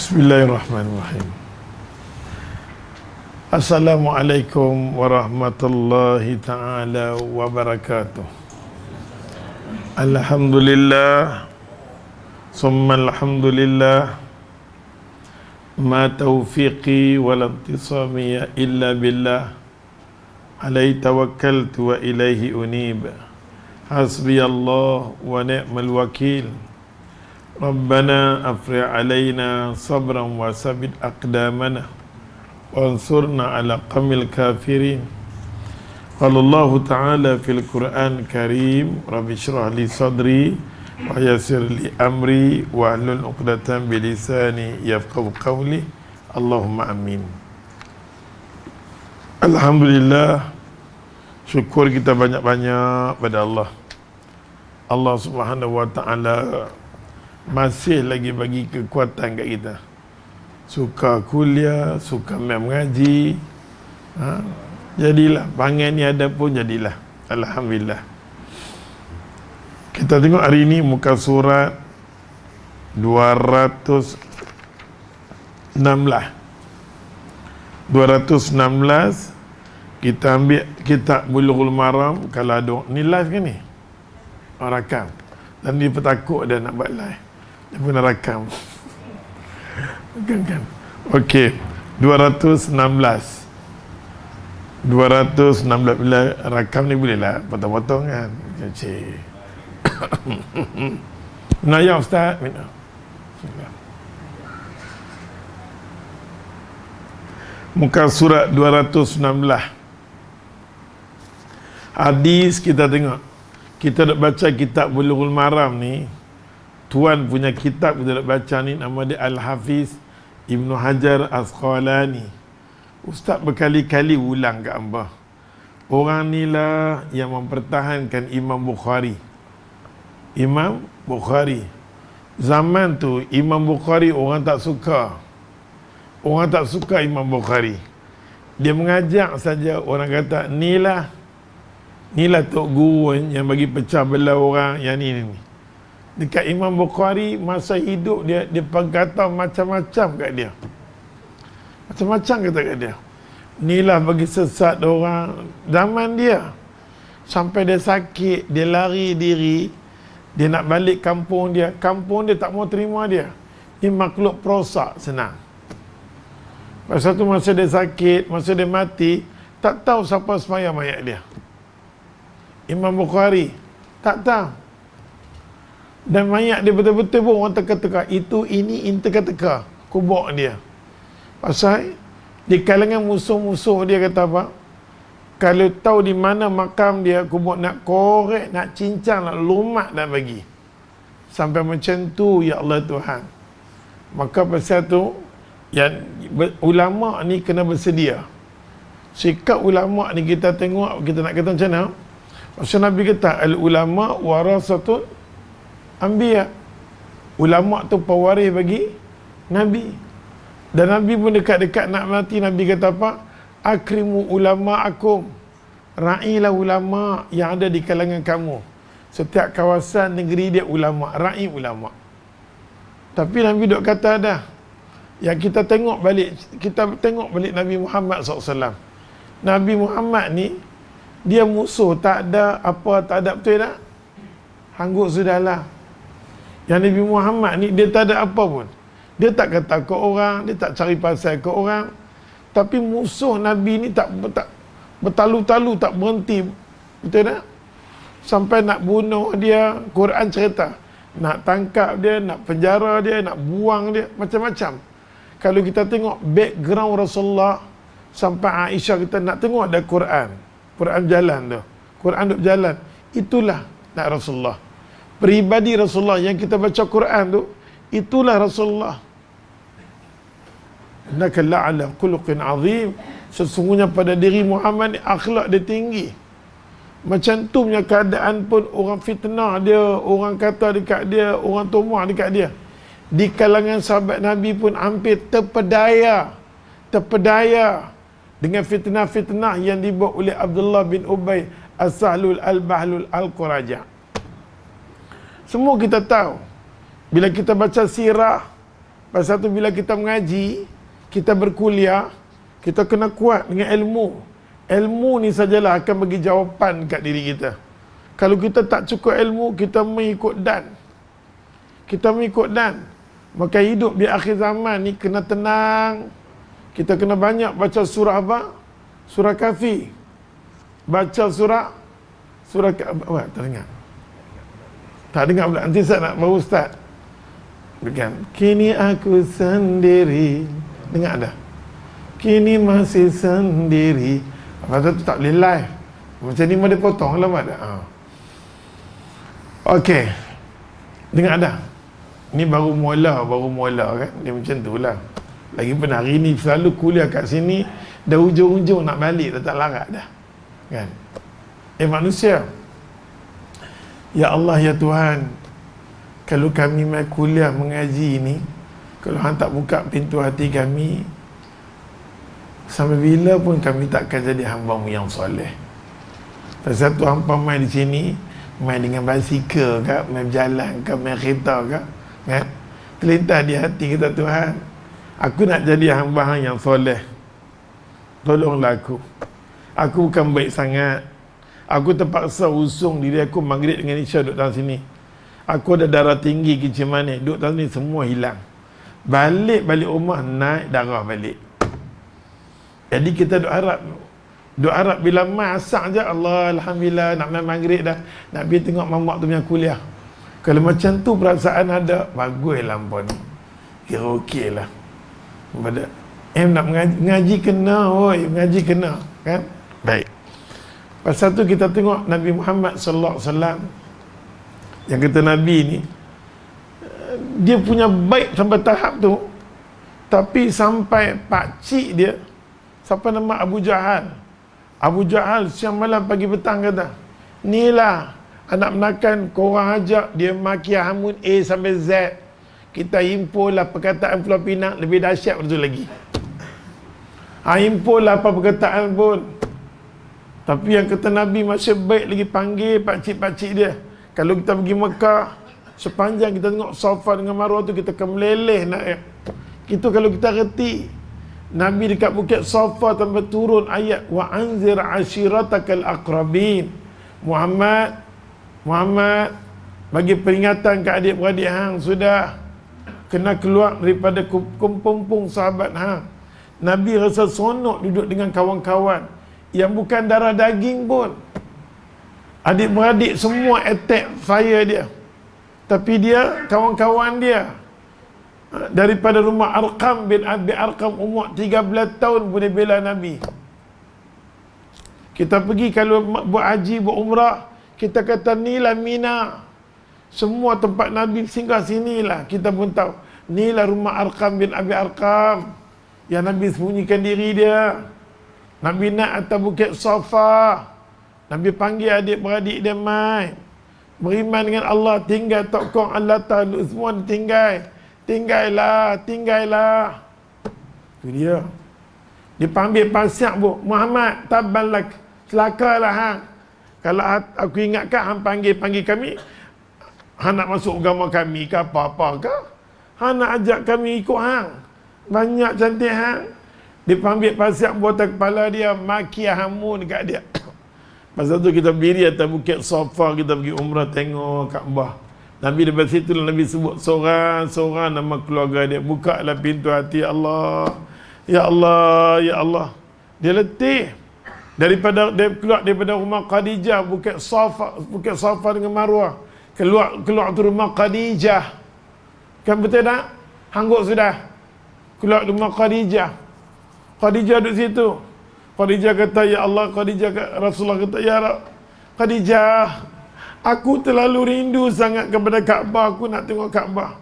Bismillahirrahmanirrahim. Assalamualaikum warahmatullahi ta'ala wabarakatuh. Alhamdulillah summa alhamdulillah, ma taufiqi walantisami illa billah, alaihi tawakkaltu wa ilaihi unib. Hasbiyallah wa ni'mal wakil. Rabbana afri'h alaina sabran wa sabit aqdamana wansurna ala qamil kafirin. Qala Allah Ta'ala fil Qur'an Karim, Rabbi shrah li sadri wa yassir li amri wa hlul 'uqdatam bi lisani yafqahu qawli. Allahumma amin. Alhamdulillah, syukur kita banyak-banyak pada Allah. Allah Subhanahu wa Ta'ala masih lagi bagi kekuatan kat kita. Suka kuliah, suka mengaji, jadilah. Pangan ni ada pun jadilah. Alhamdulillah. Kita tengok hari ini muka surat 216. 216 kita ambil kitab Bulughul Maram. Kalau ada ni live kan ni? Rakam. Dan dia petakut dah nak buat live. Dia pun nak rakam. Kan. Okey. 216. Bila rakam ni boleh lah potong-potong kan. Cik. Naya Ustaz. Minta. Muka surat 216. Hadis kita tengok. Kita nak baca kitab Bulughul Maram ni. Tuan punya kitab kita nak baca ni, nama dia Al-Hafiz Ibn Hajar Asqalani. Ustaz berkali-kali ulang kat hamba, orang ni lah yang mempertahankan Imam Bukhari. Imam Bukhari zaman tu, Imam Bukhari orang tak suka. Orang tak suka Imam Bukhari. Dia mengajak saja, orang kata ni lah tok guru yang bagi pecah belah orang yang ni. Dekat Imam Bukhari masa hidup dia berkata macam-macam kat dia. Macam-macam kata kat dia. Inilah bagi sesat orang zaman dia. Sampai dia sakit, dia lari diri, dia nak balik kampung dia. Kampung dia tak mau terima dia. Ini makhluk perosak senang. Pasal tu masa dia sakit, masa dia mati, tak tahu siapa sembahyang mayat dia. Imam Bukhari tak tahu. Dan mayat dia betul-betul pun orang teka-teka. Ini teka-teka kubur dia. Pasal di kalangan musuh-musuh dia kata apa? Kalau tahu di mana makam dia, kubur nak korek, nak cincang, nak lumat dan bagi. Sampai macam tu, ya Allah Tuhan. Maka pasal tu, yang ulama ni kena bersedia. Sikap ulama ni kita tengok, kita nak kata macam mana? Pasal Nabi kata, al-ulama warasatun Anbiya. Ulama tu pewaris bagi Nabi. Dan Nabi pun dekat-dekat nak mati, Nabi kata apa? Akrimu ulama'akum. Ra'ilah ulama yang ada di kalangan kamu. Setiap kawasan negeri dia ulama, ra'i ulama. Tapi Nabi duk kata dah, yang kita tengok balik Nabi Muhammad SAW. Nabi Muhammad ni, dia musuh tak ada apa, tak ada, betul tak? Hanggut sudahlah. Yang Nabi Muhammad ni, dia tak ada apa pun. Dia tak kata ke orang, dia tak cari pasal ke orang. Tapi musuh Nabi ni tak bertalu-talu, tak berhenti. Betul tak? Sampai nak bunuh dia, Quran cerita. Nak tangkap dia, nak penjara dia, nak buang dia, macam-macam. Kalau kita tengok background Rasulullah, sampai Aisyah kita nak tengok ada Quran. Quran jalan tu. Quran duk jalan. Itulah nak Rasulullah. Peribadi Rasulullah yang kita baca Quran tu, itulah Rasulullah. Innaka la'ala khuluqin azim. Sesungguhnya pada diri Muhammad ni akhlak dia tinggi. Macam tu punya keadaan pun orang fitnah dia, orang kata dekat dia, orang tomah dekat dia. Di kalangan sahabat Nabi pun hampir terpedaya dengan fitnah-fitnah yang dibuat oleh Abdullah bin Ubay As-Sahlul Al-Bahlul Al-Quraja. Semua kita tahu. Bila kita baca sirah Pasal tu bila kita mengaji, kita berkuliah, kita kena kuat dengan ilmu. Ilmu ni sajalah akan bagi jawapan kat diri kita. Kalau kita tak cukup ilmu, kita mengikut dan. Kita mengikut dan. Maka hidup di akhir zaman ni kena tenang. Kita kena banyak baca surah apa? Surah Kahfi. Baca surah apa? Tak dengar. Tak dengar pula. Nanti saya nak bawa ustaz. Bukan. Kini aku sendiri. Dengar dah. Kini masih sendiri. Pasal tu tak boleh live. Macam ni dia potong lah mak dah. Okey. Dengar dah. Ni baru mula kan. Dia macam tu lah. Lagipun hari ni selalu kuliah kat sini, dah hujung-hujung nak balik, dah tak larat dah. Kan? Manusia. Ya Allah, ya Tuhan, kalau kami mai kuliah mengaji ni, kalau hang tak buka pintu hati kami, sampai bila pun kami takkan jadi hamba-Mu yang soleh. Pasal tu hampa mai di sini, mai dengan basikal ke, mai berjalan ke, mai kereta ke, kan? Terlintas di hati kita, Tuhan, aku nak jadi hamba Hang yang soleh. Tolonglah aku. Aku bukan baik sangat. Aku terpaksa usung diri aku Maghrib dengan Isya duduk dalam sini. Aku ada darah tinggi, kecil manis, duduk dalam sini semua hilang. Balik rumah naik darah balik. Jadi kita duk harap bila masak je, Allah Alhamdulillah nak main Maghrib dah, nak pergi tengok mamak tu punya kuliah. Kalau macam tu perasaan ada, baguslah pun. Kira okey lah. Pada nak mengaji kena, mengaji kena, kan? Baik. Pasal tu kita tengok Nabi Muhammad sallallahu alaihi wasallam, yang kata Nabi ni dia punya baik sampai tahap tu, tapi sampai pakcik dia, siapa nama Abu Jahal siang malam pagi petang kata, inilah anak menakan korang ajak dia maki Hamun A sampai Z, kita himpunlah perkataan Pulau Pinang lebih dahsyat daripada tu lagi. Himpunlah apa perkataan pun. Tapi yang kata Nabi masih baik lagi panggil pakcik-pakcik dia. Kalau kita pergi Mekah, sepanjang kita tengok Safa dengan Marwah tu, kita akan meleleh naik. Itu kalau kita reti. Nabi dekat Bukit Safa sampai turun ayat wa anzir ashiratakal aqrabin. Muhammad bagi peringatan ke adik-beradik hang, sudah kena keluar daripada kumpung sahabat hang. Nabi rasa seronok duduk dengan kawan-kawan yang bukan darah daging pun. Adik-beradik semua attack fire dia, tapi dia, kawan-kawan dia daripada rumah Arqam bin Abi Arqam, umur 13 tahun pun dia bela Nabi. Kita pergi kalau buat haji, buat umrah, kita kata inilah Mina, semua tempat Nabi singgah sinilah. Kita pun tahu inilah rumah Arqam bin Abi Arqam yang Nabi sembunyikan diri dia. Nabi nak atas Bukit Safa, Nabi panggil adik-beradik dia mai beriman dengan Allah, tinggal tokong Allah Ta'ala, semua tinggallah. Itu dia. Dia panggil pasyak bu, Muhammad, tabalak, celakalah hang. Kalau aku ingatkan hang panggil kami, hang nak masuk agama kami ke apa-apa ke? Hang nak ajak kami ikut hang. Banyak cantik hang. Dia panggil pasyak bu atas kepala dia, maki hamun dekat dia. Pasal tu kita berdiri atas Bukit Safa, kita pergi umrah tengok Kaabah. Nabi daripada situ Nabi sebut seorang nama keluarga dia, bukalah pintu hati Allah. Ya Allah, ya Allah. Dia letih dia keluar daripada rumah Khadijah, Bukit Safa dengan Marwah. Keluar tu rumah Khadijah. Kan betul tak? Hangguk sudah. Keluar rumah Khadijah. Khadijah duduk situ. Khadijah kata, ya Allah, Rasulullah kata, ya Khadijah, aku terlalu rindu sangat kepada Kaabah, aku nak tengok Kaabah.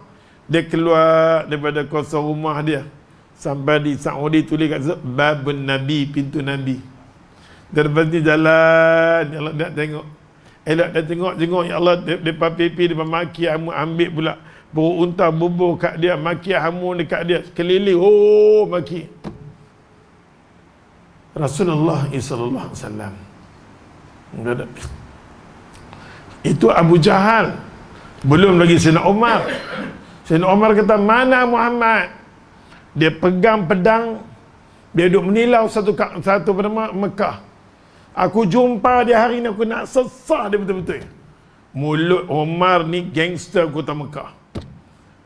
Dia keluar daripada kosong rumah dia, sampai di Saudi tulis kat Babun Nabi, pintu Nabi. Dia lepas ni jalan, ya Allah, nak tengok. Dia tengok, ya Allah, dia pipi, dia maki, ambil pula buruk unta bubuh kat dia, maki hamun dekat dia, keliling, maki. Rasulullah sallallahu alaihi wasallam. Itu Abu Jahal. Belum lagi Sayyidina Umar. Sayyidina Umar kata, mana Muhammad? Dia pegang pedang, dia duduk menilau satu bernama Mekah. Aku jumpa dia hari ni, aku nak sesah dia betul-betul. Mulut Umar ni gangster kota Mekah.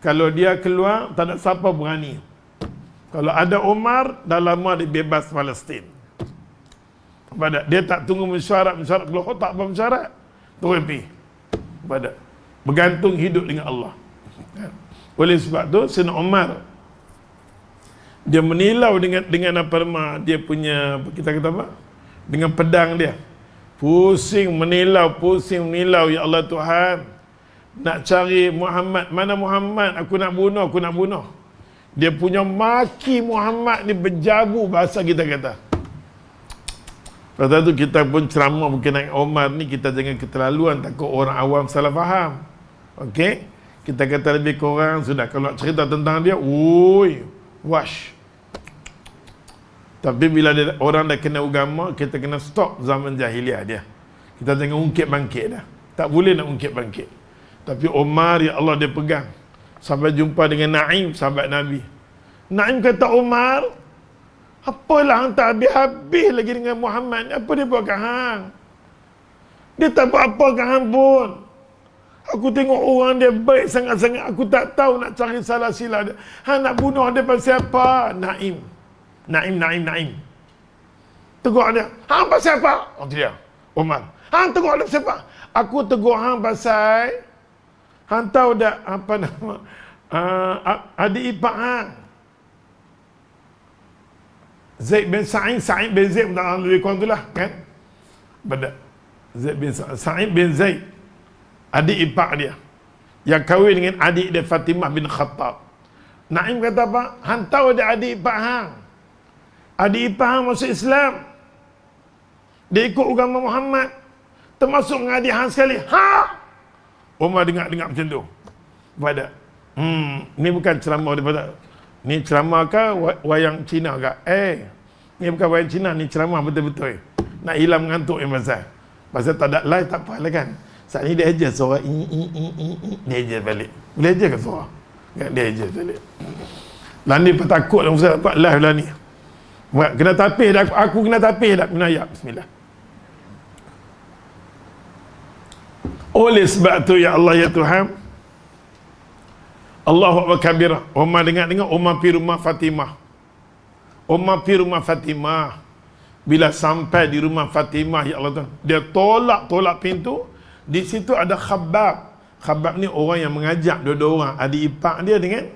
Kalau dia keluar, tak ada siapa berani. Kalau ada Umar, dah lama dia bebas Palestin. Dia tak tunggu mesyuarat keluar, tak apa mesyuarat, terus pergi. Bergantung hidup dengan Allah. Oleh sebab tu, Sayyidina Umar, dia menilau dengan apa nama, dia punya, kita kata apa? Dengan pedang dia. Pusing menilau, ya Allah Tuhan. Nak cari Muhammad, mana Muhammad? Aku nak bunuh. Dia punya maki Muhammad ni berjabu, bahasa kita kata. Lepas tu kita pun ceramah berkenaan Umar ni, kita jangan keterlaluan, takut orang awam salah faham. Okey? Kita kata lebih kurang, sudah kalau cerita tentang dia, wash. Tapi bila orang dah kena agama, kita kena stop zaman jahiliah dia. Kita jangan ungkit bangkit dah. Tak boleh nak ungkit bangkit. Tapi Umar, ya Allah, dia pegang. Sampai jumpa dengan Naim, sahabat Nabi. Naim kata, Umar, apalah hang tak habis-habis lagi dengan Muhammad ni? Apa dia buat kat hang? Dia tak buat apa kat hang pun. Aku tengok orang dia baik sangat-sangat. Aku tak tahu nak cari salah silap dia. Hang nak bunuh dia pasal apa? Naim. Tegur dia. Hang pasal apa? Oh dia. Umar. Hang tegur dia pasal apa? Aku tegur hang pasal, hang tahu tak apa nama adik ipar hang, Zaid bin Sa'id bin Zaid, tak lebih kurang itulah kan. Sa'id bin Zaid, adik ipar dia, yang kahwin dengan adik dia Fatimah bin Khattab. Naim kata apa? Hang tahu dia adik ipar hang. Adik ipar hang masuk Islam. Dia ikut agama Muhammad. Termasuk dengan adik hang sekali. Umar dengar macam tu. Ni bukan ceramah daripada, ni ceramah ke wayang Cina ke? Ni bukan wayang Cina, ni ceramah betul-betul. Nak hilang mengantuk yang pasal tak ada live, tak apa lah kan. Saat ni dia ajar suara dia ajar balik. Boleh ajar ke suara? Dia ajar balik. Lah ni pun takut dah Ustaz dapat live lah ni. Kena tapis dah, aku kena tapis dah. Kena ayat, bismillah. Oleh sebab tu, ya Allah, ya Tuhan, Allahu Akbar kabira. Umar dengar Umar pergi rumah Fatimah. Umar pergi rumah Fatimah. Bila sampai di rumah Fatimah, ya Allah Tuhan, dia tolak pintu. Di situ ada Khabbab. Khabbab ni orang yang mengajak dua-dua orang, adik ipar dia dengan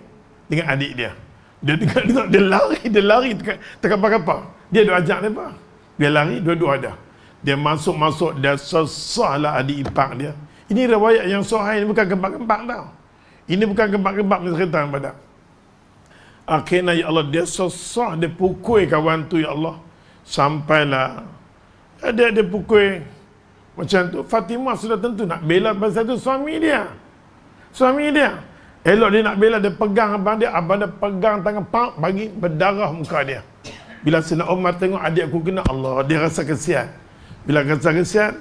adik dia. Dia tengok dia lari terkapar-kapar. Dia duk ajak dia apa? Dia lari, dua-dua ada. Dia masuk, dia sesahlah adik ipar dia. Ini riwayat yang sahih, ini bukan gebak-gebak tau. Ini bukan gebak-gebak ni cerita pada. Akhirnya, ya Allah, dia sesah, dia pukul kawan tu, ya Allah. Sampailah dia pukul macam tu. Fatimah sudah tentu nak bela pasal tu suami dia. Elok dia nak bela, dia pegang abang dia pegang tangan pak, bagi berdarah muka dia. Bila Sayyidina Umar tengok adik aku kena, Allah, dia rasa kesian. Bila rasa kesian,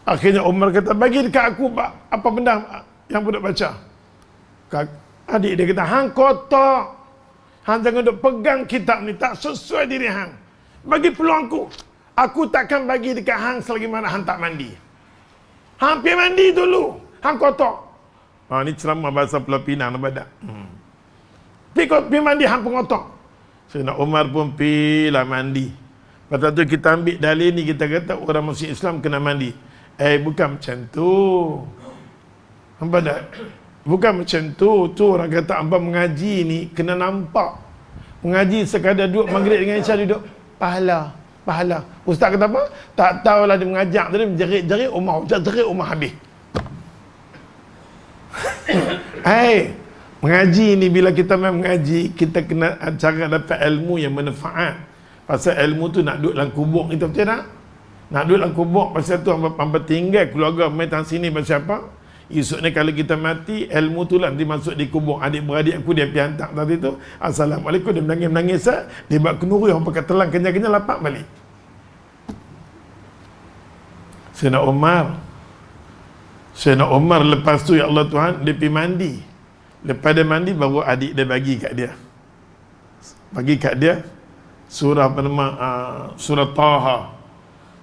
akhirnya Umar kata, bagi dekat aku apa benda yang budak baca. Adik dia kata, hang kotor, hang jangan duk pegang kitab ni, tak sesuai diri hang. Bagi peluang aku takkan bagi dekat hang selagi mana hang tak mandi. Hang pergi mandi dulu, hang kotor. Ni ceramah bahasa Pulau Pinang nampak tak? Pergi mandi, hang pengotor. Sayyidina Umar pun pergilah mandi. Lepas tu kita ambil dalil ni, kita kata orang masuk Islam kena mandi. Bukan macam tu. Nampak tak? Bukan macam tu. Tu orang kata hamba mengaji ni kena nampak. Mengaji sekadar duduk maghrib dengan Isya, duduk pahala. Ustaz kata apa? Tak tahulah dia mengajak tadi, jerit-jerit Umar habis. Mengaji ni, bila kita mengaji, kita kena cara dapat ilmu yang manfaat. Pasal ilmu tu nak duduk dalam kubur, kita betul tak? Nak duduk dalam kubur, pasal tu hamba tinggal keluarga main tang sini pasal apa? Esok ni kalau kita mati, ilmu tu lah nanti masuk di kubur. Adik-beradik aku dia pergi hantar tadi tu, Assalamualaikum, dia menangis dia buat kenuri, orang pakai telang kenyal-kenyal, lapak balik. Sayyidina Umar lepas tu, ya Allah Tuhan, dia pergi mandi. Lepas dia mandi, baru adik dia bagi kat dia. Bagi kat dia surah apa nama, surah Taha.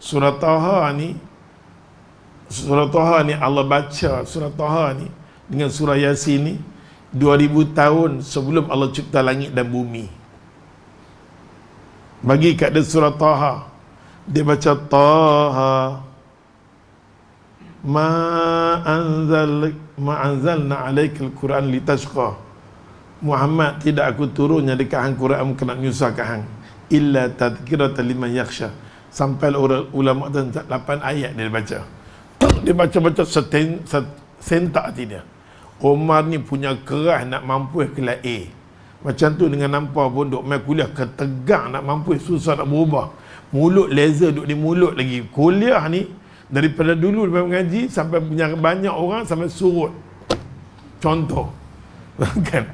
Surah Taha ni Allah baca surah Taha ni dengan surah Yasin ni 2000 tahun sebelum Allah cipta langit dan bumi. Bagi kat dia surah Taha. Dia baca Taha ma anzalna alaikal Quran litashqa. Muhammad, tidak aku turunnya dekat hang Quran kena nyusahkan hang, illa tadhkiratan liman yakhsha. Sampai ulama tu 8 ayat dia baca. Dia baca sentak hati dia. Omar ni punya keras nak mampu kelas A. Macam tu dengan nampak pun duk main kuliah ketegang nak mampu, susah nak berubah. Mulut laser duk di mulut lagi. Kuliah ni daripada dulu lepas mengaji sampai punya banyak orang sampai surut. Contoh. Kan?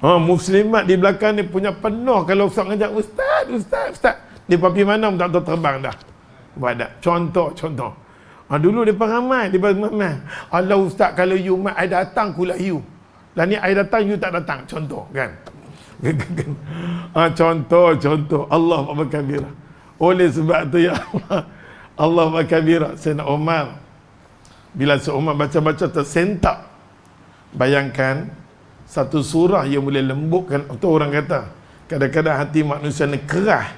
Muslimat di belakang ni punya penuh kalau ustaz ngajak ustaz. Dia papi mana pun tak tahu terbang dah. Buat dah. Contoh. Dulu dia ramai. Allah ustaz, kalau you mat I datang kuliah you. Lah ni I datang you tak datang. Contoh kan. Contoh. Allah Akbar kabira. Oleh sebab tu ya Allah Akbar kabira. Sayyidina Umar, bila Sayyidina Umar baca-baca tersentak. Bayangkan satu surah yang boleh lembutkan. Itu orang kata kadang-kadang hati manusia ni keras.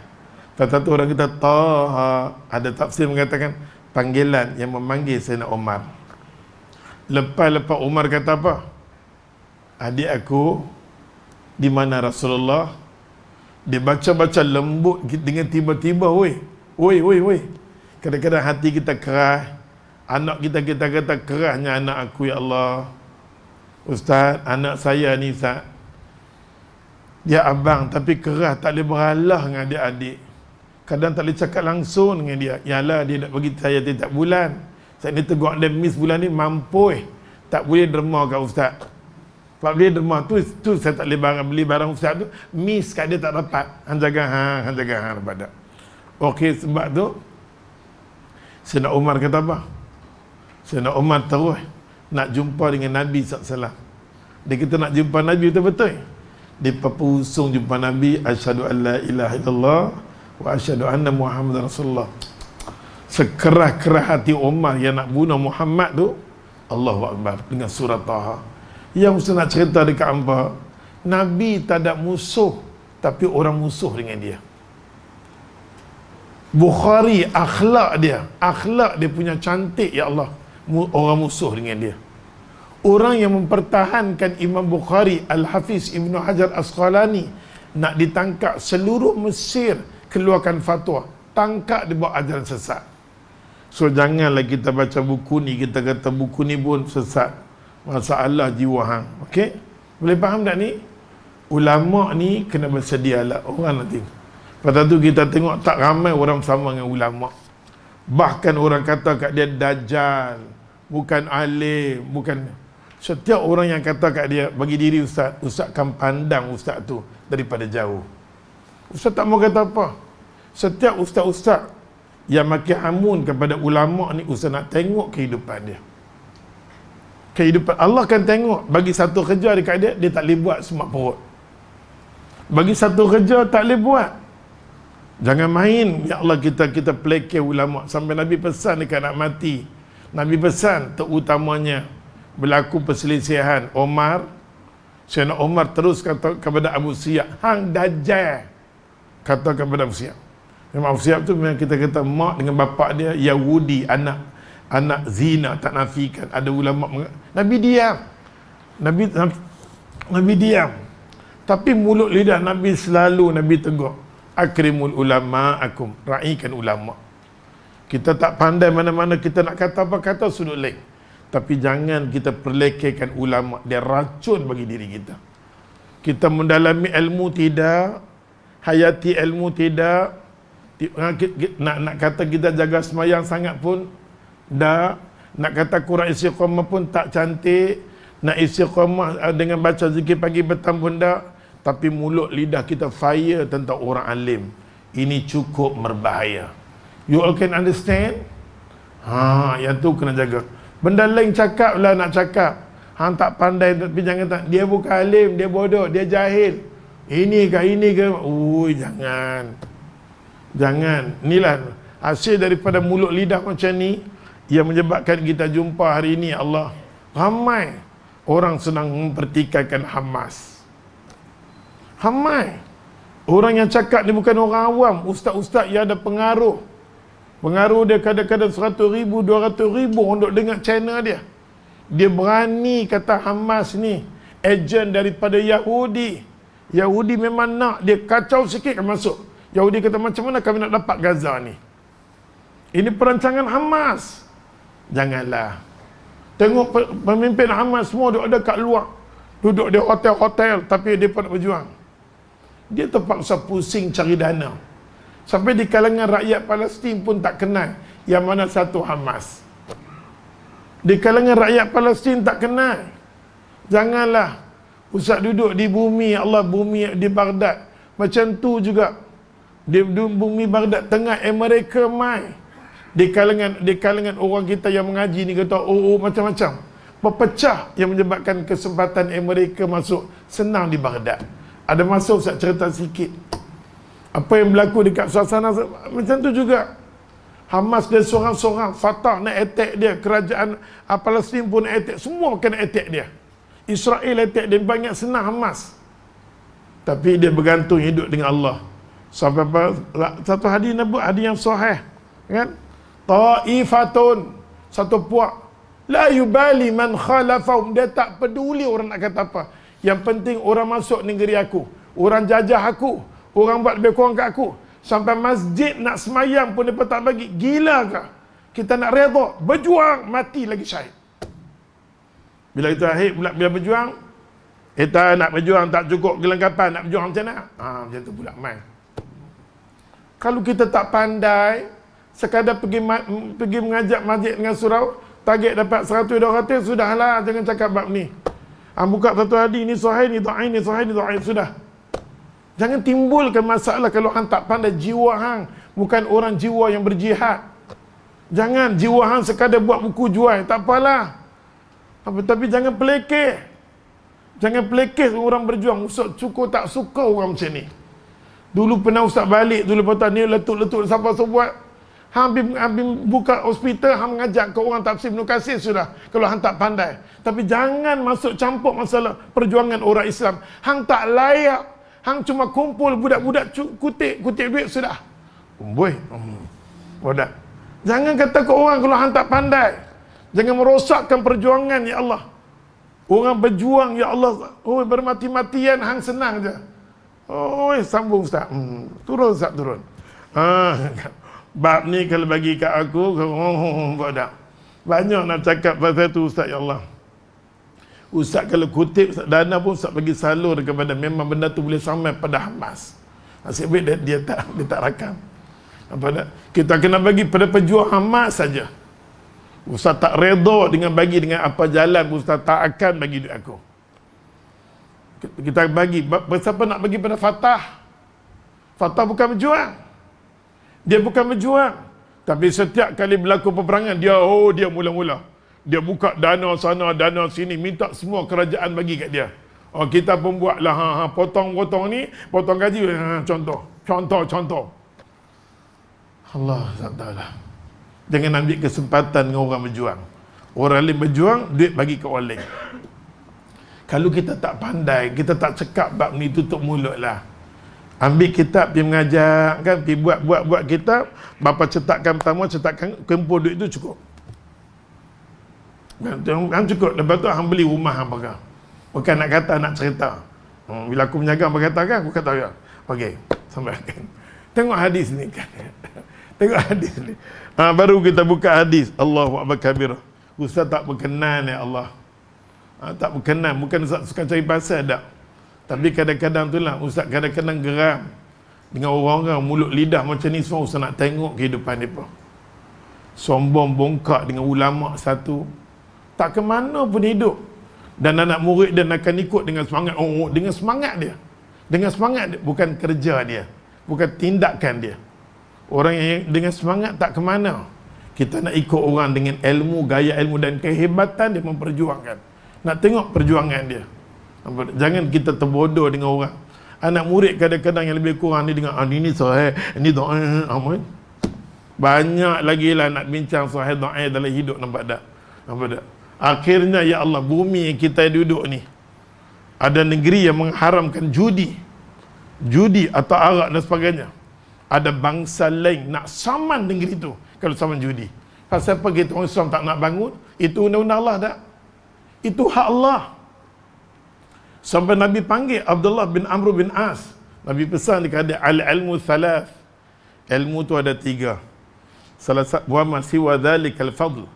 Satu orang kata Taha. Ada tafsir mengatakan panggilan yang memanggil Sayyidina Umar. Lepas Umar kata apa? Adik aku di mana Rasulullah? Dia baca-baca lembut dengan tiba-tiba woi. Kadang-kadang hati kita keras. Anak kita kata kerasnya anak aku ya Allah. Ustaz, anak saya ni Ustaz, dia abang tapi keras, tak boleh beralah dengan adik-adik. Kadang tak boleh cakap langsung dengan dia. Yalah, dia nak bagi saya tiap bulan. Saya ni tegur dia, miss bulan ni mampu tak boleh derma kat Ustaz. Tak boleh derma tu saya tak boleh beli barang Ustaz tu. Miss kat dia tak dapat. Han jaga hang dapat tak. Okey, sebab tu Sayyidina Umar kata apa? Sayyidina Umar terus nak jumpa dengan Nabi SAW. Dia kata nak jumpa Nabi betul-betul. Dia usung jumpa Nabi, asyhadu an la ilaha illallah wa asyhadu anna Muhammad Rasulullah. Sekeras-keras hati Umar yang nak bunuh Muhammad tu, Allahu Akbar, dengan surah Taha. Yang Ustaz nak cerita dekat hangpa, Nabi tak ada musuh, tapi orang musuh dengan dia. Bukhari, akhlak dia punya cantik ya Allah, orang musuh dengan dia. Orang yang mempertahankan Imam Bukhari, Al-Hafiz Ibnu Hajar Asqalani, nak ditangkap seluruh Mesir, keluarkan fatwa, tangkap dia buat ajaran sesat. So janganlah kita baca buku ni, kita kata buku ni pun sesat. Masalah jiwa hang. Okey? Boleh faham tak ni? Ulama ni kena bersedialah orang nanti. Lepas tu kita tengok tak ramai orang sama dengan ulama. Bahkan orang kata kat dia dajjal, bukan alim, bukan. Setiap orang yang kata kat dia bagi diri ustaz, ustaz akan pandang ustaz tu daripada jauh. Ustaz tak mau kata apa. Setiap ustaz-ustaz yang makin hamun kepada ulama ni, ustaz nak tengok kehidupan dia. Kehidupan Allah akan tengok. Bagi satu kerja dekat dia, dia tak boleh buat semak perut. Bagi satu kerja tak boleh buat. Jangan main, ya Allah, kita pelekeh ulama. Sampai Nabi pesan dekat nak mati. Nabi pesan terutamanya berlaku perselisihan Omar. Sayyidina Omar terus kata kepada Abu Siyab, hang dajjal. Kata kepada Abu Siyab. Memang Abu Siyab tu memang kita kata mak dengan bapak dia Yahudi, anak zina, tak nafikan. Ada ulama Nabi diam. Nabi diam. Tapi mulut lidah Nabi selalu Nabi tegur, akrimul ulama akum, raikan ulama. Kita tak pandai mana-mana, kita nak kata apa kata sudut lain. Tapi jangan kita perlekehkan ulama, dia racun bagi diri kita. Kita mendalami ilmu tidak, hayati ilmu tidak. Nak kata kita jaga semayang sangat pun dah. Nak kata Quran istiqamah pun tak cantik. Nak istiqamah dengan baca zikir pagi petang pun dah. Tapi mulut lidah kita fire tentang orang alim. Ini cukup berbahaya. You all can understand? Yang tu kena jaga. Benda lain cakap lah nak cakap. Hang tak pandai, tapi jangan tak. Dia bukan alim, dia bodoh, dia jahil. Ini ke. Ui, jangan. Jangan. Inilah hasil daripada mulut lidah macam ni yang menyebabkan kita jumpa hari ini. Allah, ramai orang sedang mempertikaikan Hamas. Ramai orang yang cakap ni bukan orang awam, ustaz-ustaz yang ada pengaruh. Pengaruh dia kadang-kadang 100,000, 200,000 untuk dengar channel dia. Dia berani kata Hamas ni ejen daripada Yahudi. Yahudi memang nak dia kacau sikit kan masuk. Yahudi kata macam mana kami nak dapat Gaza ni? Ini perancangan Hamas. Janganlah. Tengok pemimpin Hamas semua duduk ada kat luar. Duduk di hotel-hotel tapi dia nak berjuang. Dia terpaksa pusing cari dana. Sampai di kalangan rakyat Palestin pun tak kenal yang mana satu Hamas. Di kalangan rakyat Palestin tak kenal. Janganlah ustaz duduk di bumi Allah, bumi di Baghdad. Macam tu juga. Di bumi Baghdad tengah Amerika mai. Di kalangan orang kita yang mengaji ni kata macam-macam. Berpecah yang menyebabkan kesempatan Amerika masuk senang di Baghdad. Ada masa ustaz cerita sikit. Apa yang berlaku dekat suasana macam tu juga. Hamas dia seorang-seorang, Fatah nak attack dia, kerajaan Palestin pun nak attack, semua kena attack dia. Israel attack dia, banyak senang Hamas. Tapi dia bergantung hidup dengan Allah. Sampai satu hadis Nabi, hadis yang sahih, kan? Ta'ifatun, satu puak, la yubali man khalafahum, dia tak peduli orang nak kata apa. Yang penting orang masuk negeri aku, orang jajah aku, orang buat lebih kurang kat aku. Sampai masjid nak semayang pun mereka tak bagi. Gila ke? Kita nak redha, berjuang, mati lagi syahid. Bila kita akhir pula, bila berjuang, kita nak berjuang tak cukup kelengkapan, nak berjuang macam mana? Macam tu pula main. Kalau kita tak pandai, sekadar pergi mengajak masjid dengan surau, target dapat 100-200, sudahlah, jangan cakap bab ni. Buka satu hadis, ni sahih, ni dhaif, ni sahih, ni dhaif, sudah. Jangan timbulkan masalah kalau hang tak pandai. Jiwa hang bukan orang jiwa yang berjihad. Jangan jiwa hang sekadar buat buku jual, tak apalah. Tapi jangan pelekeh. Jangan pelekeh orang berjuang. Ustaz cukup tak suka orang macam ni. Dulu pernah ustaz balik, dulu kata ni letup-letup siapa buat. Hang buka hospital, hang mengajak ke orang tafsir Ibnu Katsir sudah. Kalau hang tak pandai. Tapi jangan masuk campur masalah perjuangan orang Islam. Hang tak layak. Hang cuma kumpul budak-budak kutip duit sudah. Boy. Bodak. Jangan kata ke orang kalau hang tak pandai. Jangan merosakkan perjuangan ya Allah. Orang berjuang ya Allah. Bermati-matian hang senang je. Sambung ustaz. Turun ustaz, turun. Bab ni kalau bagi kat aku, bodak. Banyak nak cakap pasal tu ustaz ya Allah. Ustaz kalau kutip dana pun Ustaz bagi salur kepada memang benda tu boleh sampai pada Hamas. Nasib baik dia tak rakam. Kita kena bagi pada pejuang Hamas saja. Ustaz tak redha dengan bagi dengan apa jalan, Ustaz tak akan bagi duit aku. Kita bagi, siapa nak bagi pada Fatah? Fatah bukan berjuang. Dia bukan berjuang. Tapi setiap kali berlaku peperangan, dia mula-mula. Dia buka dana sana, dana sini, minta semua kerajaan bagi kat dia. Kita pun buatlah, potong-potong ni, potong gaji, contoh. Allah Ta'ala. Jangan ambil kesempatan dengan orang berjuang. Orang lain berjuang, duit bagi ke orang lain. Kalau kita tak pandai, kita tak cakap bab ni, tutup mulut lah. Ambil kitab, pergi mengajar, kan, pergi buat kitab, bapa cetakkan pertama, cetakkan, kumpul duit tu cukup. Hang cukup. Lepas tu hang beli rumah hang pakai. Bukan nak kata, nak cerita. Bila aku menjaga berkata kan, aku kata ya. Okey, sampaikan. Tengok hadis ni kan. Tengok hadis ni. Baru kita buka hadis. Allahu Akbar kabira. Ustaz tak berkenan ya Allah. Tak berkenan. Bukan Ustaz suka cari pasal tak. Tapi kadang-kadang tu lah, Ustaz kadang-kadang geram dengan orang-orang mulut lidah macam ni. Semua Ustaz nak tengok kehidupan mereka. Sombong bongkak dengan ulama satu. Tak ke mana pun hidup. Dan anak murid dia akan ikut dengan semangat. Dengan semangat dia. Dengan semangat dia. Bukan kerja dia. Bukan tindakan dia. Orang yang dengan semangat tak ke mana. Kita nak ikut orang dengan ilmu, gaya ilmu dan kehebatan dia memperjuangkan. Nak tengok perjuangan dia. Jangan kita terbodoh dengan orang. Anak murid kadang-kadang yang lebih kurang ni dengan ini sahih, ini dhaif, aman. Banyak lagi lah nak bincang sahih dhaif dalam hidup, nampak tak? Nampak tak? Akhirnya ya Allah, bumi yang kita duduk ni ada negeri yang mengharamkan judi atau arak dan sebagainya. Ada bangsa lain nak saman negeri tu kalau saman judi. Pasal apa kita orang Islam tak nak bangun? Itu undang-undang Allah tak? Itu hak Allah. Sampai Nabi panggil Abdullah bin Amr bin As. Nabi pesan dia kata al-ilmu thalath. Ilmu tu ada 3. Salah satu wa ma siwa dzalikal fadl.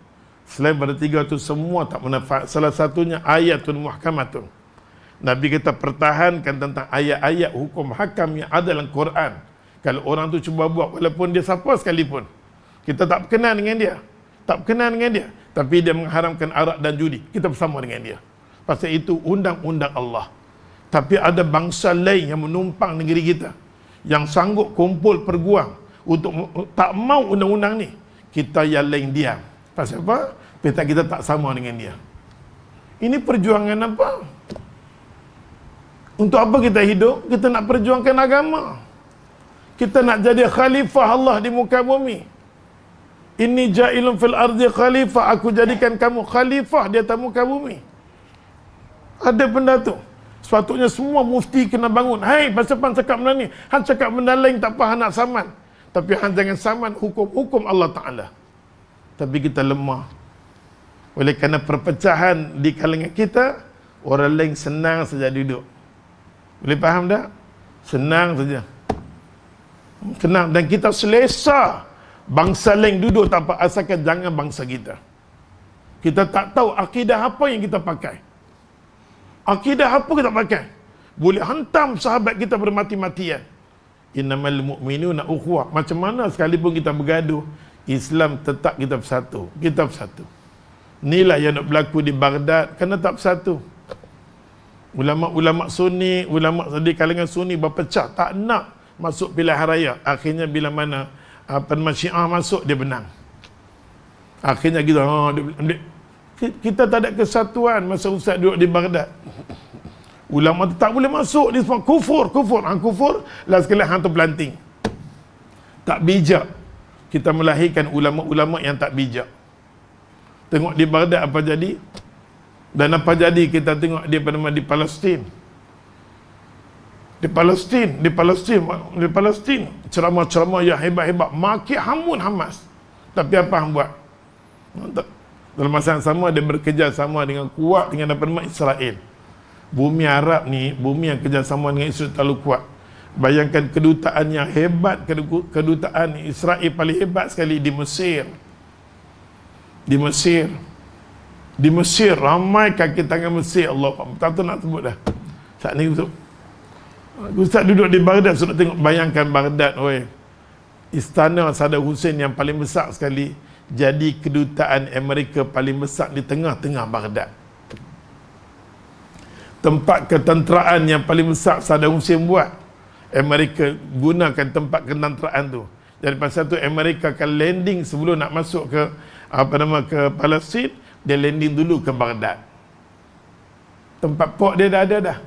Selain pada 3 tu semua tak manfaat. Salah satunya ayatun muhkamatun. Nabi kata pertahankan tentang ayat-ayat hukum hakam yang ada dalam Quran. Kalau orang tu cuba buat walaupun dia siapa sekalipun, kita tak berkenan dengan dia. Tak berkenan dengan dia. Tapi dia mengharamkan arak dan judi, kita bersama dengan dia. Pasal itu undang-undang Allah. Tapi ada bangsa lain yang menumpang negeri kita, yang sanggup kumpul perguang untuk tak mau undang-undang ni. Kita yang lain diam. Pasal apa? Pasal kita tak sama dengan dia. Ini perjuangan apa? Untuk apa kita hidup? Kita nak perjuangkan agama. Kita nak jadi khalifah Allah di muka bumi. Inni ja'ilun fil ardi khalifah. Aku jadikan kamu khalifah di atas muka bumi. Ada benda tu. Sepatutnya semua mufti kena bangun. Hai, pasal pan cakap benda ni. Han cakap benda lain tak apa, han nak saman. Tapi han jangan saman hukum-hukum Allah Ta'ala. Tapi kita lemah. Oleh kerana perpecahan di kalangan kita, orang lain senang saja duduk. Boleh faham tak? Senang saja. Senang. Dan kita selesa bangsa lain duduk tak apa, asalkan jangan bangsa kita. Kita tak tahu akidah apa yang kita pakai. Akidah apa kita pakai? Boleh hantam sahabat kita bermati-matian. Innamal mu'minuna ukhwah. Macam mana sekalipun kita bergaduh, Islam tetap kita bersatu. Kita bersatu. Inilah yang nak berlaku di Baghdad, kena tak bersatu. Ulama-ulama Sunni, ulama di kalangan Sunni berpecah, tak nak masuk pilihan raya. Akhirnya bila mana Syiah masuk, dia menang. Akhirnya kita tak ada kesatuan masa Ustaz duduk di Baghdad. Ulama tu tak boleh masuk, dia semua kufur. Kufur, last sekali hang tu pelanting. Tak bijak. Kita melahirkan ulama-ulama yang tak bijak. Tengok di Baghdad apa jadi. Dan apa jadi kita tengok dia pada di Palestin. Di Palestin ceramah-ceramah yang hebat-hebat, maki hamun Hamas. Tapi apa hang buat? Dalam masa yang sama dia bekerja sama dengan kuat dengan apa nama Israel. Bumi Arab ni, bumi yang kerjasama dengan Israel terlalu kuat. Bayangkan kedutaan yang hebat, kedutaan Israel paling hebat sekali di Mesir. Di Mesir, ramai kaki tangan Mesir. Allah, tak tahu nak sebut dah. Saat ni Ustaz duduk di Baghdad, sudah tengok, bayangkan Baghdad, istana Saddam Hussein yang paling besar sekali, jadi kedutaan Amerika paling besar di tengah-tengah Baghdad. Tempat ketenteraan yang paling besar Saddam Hussein buat, Amerika gunakan tempat ketenteraan tu. Jadi pasal tu Amerika akan landing sebelum nak masuk ke ke Palestin, dia landing dulu ke Baghdad. Tempat port dia dah ada dah.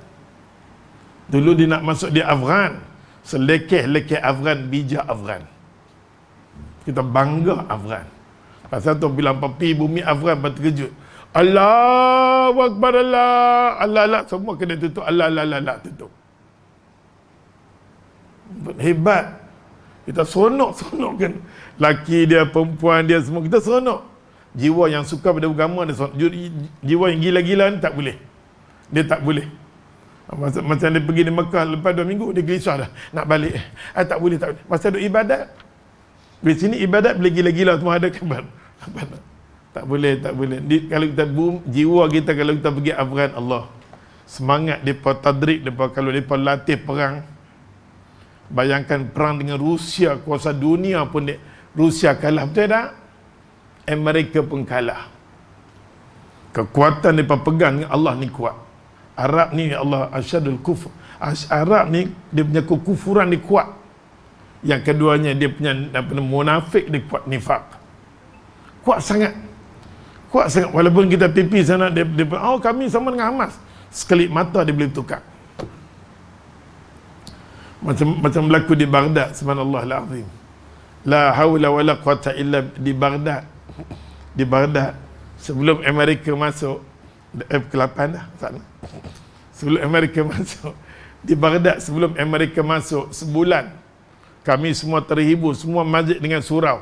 Dulu dia nak masuk di Afghan, selekeh-lekeh Afghan, bijak Afghan. Kita bangga Afghan. Pasal tu bila pergi bumi Afghan terkejut. Allahu Akbar, Allah, semua kena tutup. Allah, tutup. Hebat. Kita seronok kan. Laki dia, perempuan dia, semua kita seronok. Jiwa yang suka pada agama dia seronok. Jiwa yang gila-gila ni tak boleh. Dia tak boleh. Macam dia pergi di Mekah, lepas 2 minggu dia gelisah dah nak balik. Tak boleh. Masa duk ibadat, di sini ibadat boleh gila-gila semua ada kabar. Tak boleh. Kalau kita jiwa kita, kalau kita pergi Afghan, Allah, semangat depa tadrik depa, kalau depa latih perang. Bayangkan perang dengan Rusia, kuasa dunia pun Rusia kalah, betul tak? Amerika pun kalah. Kekuatan depa pegang dengan Allah ni kuat. Arab ni Allah asyadul kufur. Arab ni dia punya kekufuran ni kuat. Yang keduanya dia punya munafik dia kuat, nifaq. Kuat sangat. Kuat sangat. Walaupun kita pipi sana, dia oh kami sama dengan Hamas. Sekelip mata dia boleh tukar. Macam berlaku di Baghdad. Subhanallah al-azim. La hawla wa la quwata illa di Baghdad. Di Baghdad. Sebelum Amerika masuk, F8 dah sana. Sebelum Amerika masuk, di Baghdad sebelum Amerika masuk, sebulan kami semua terhibur, semua masjid dengan surau.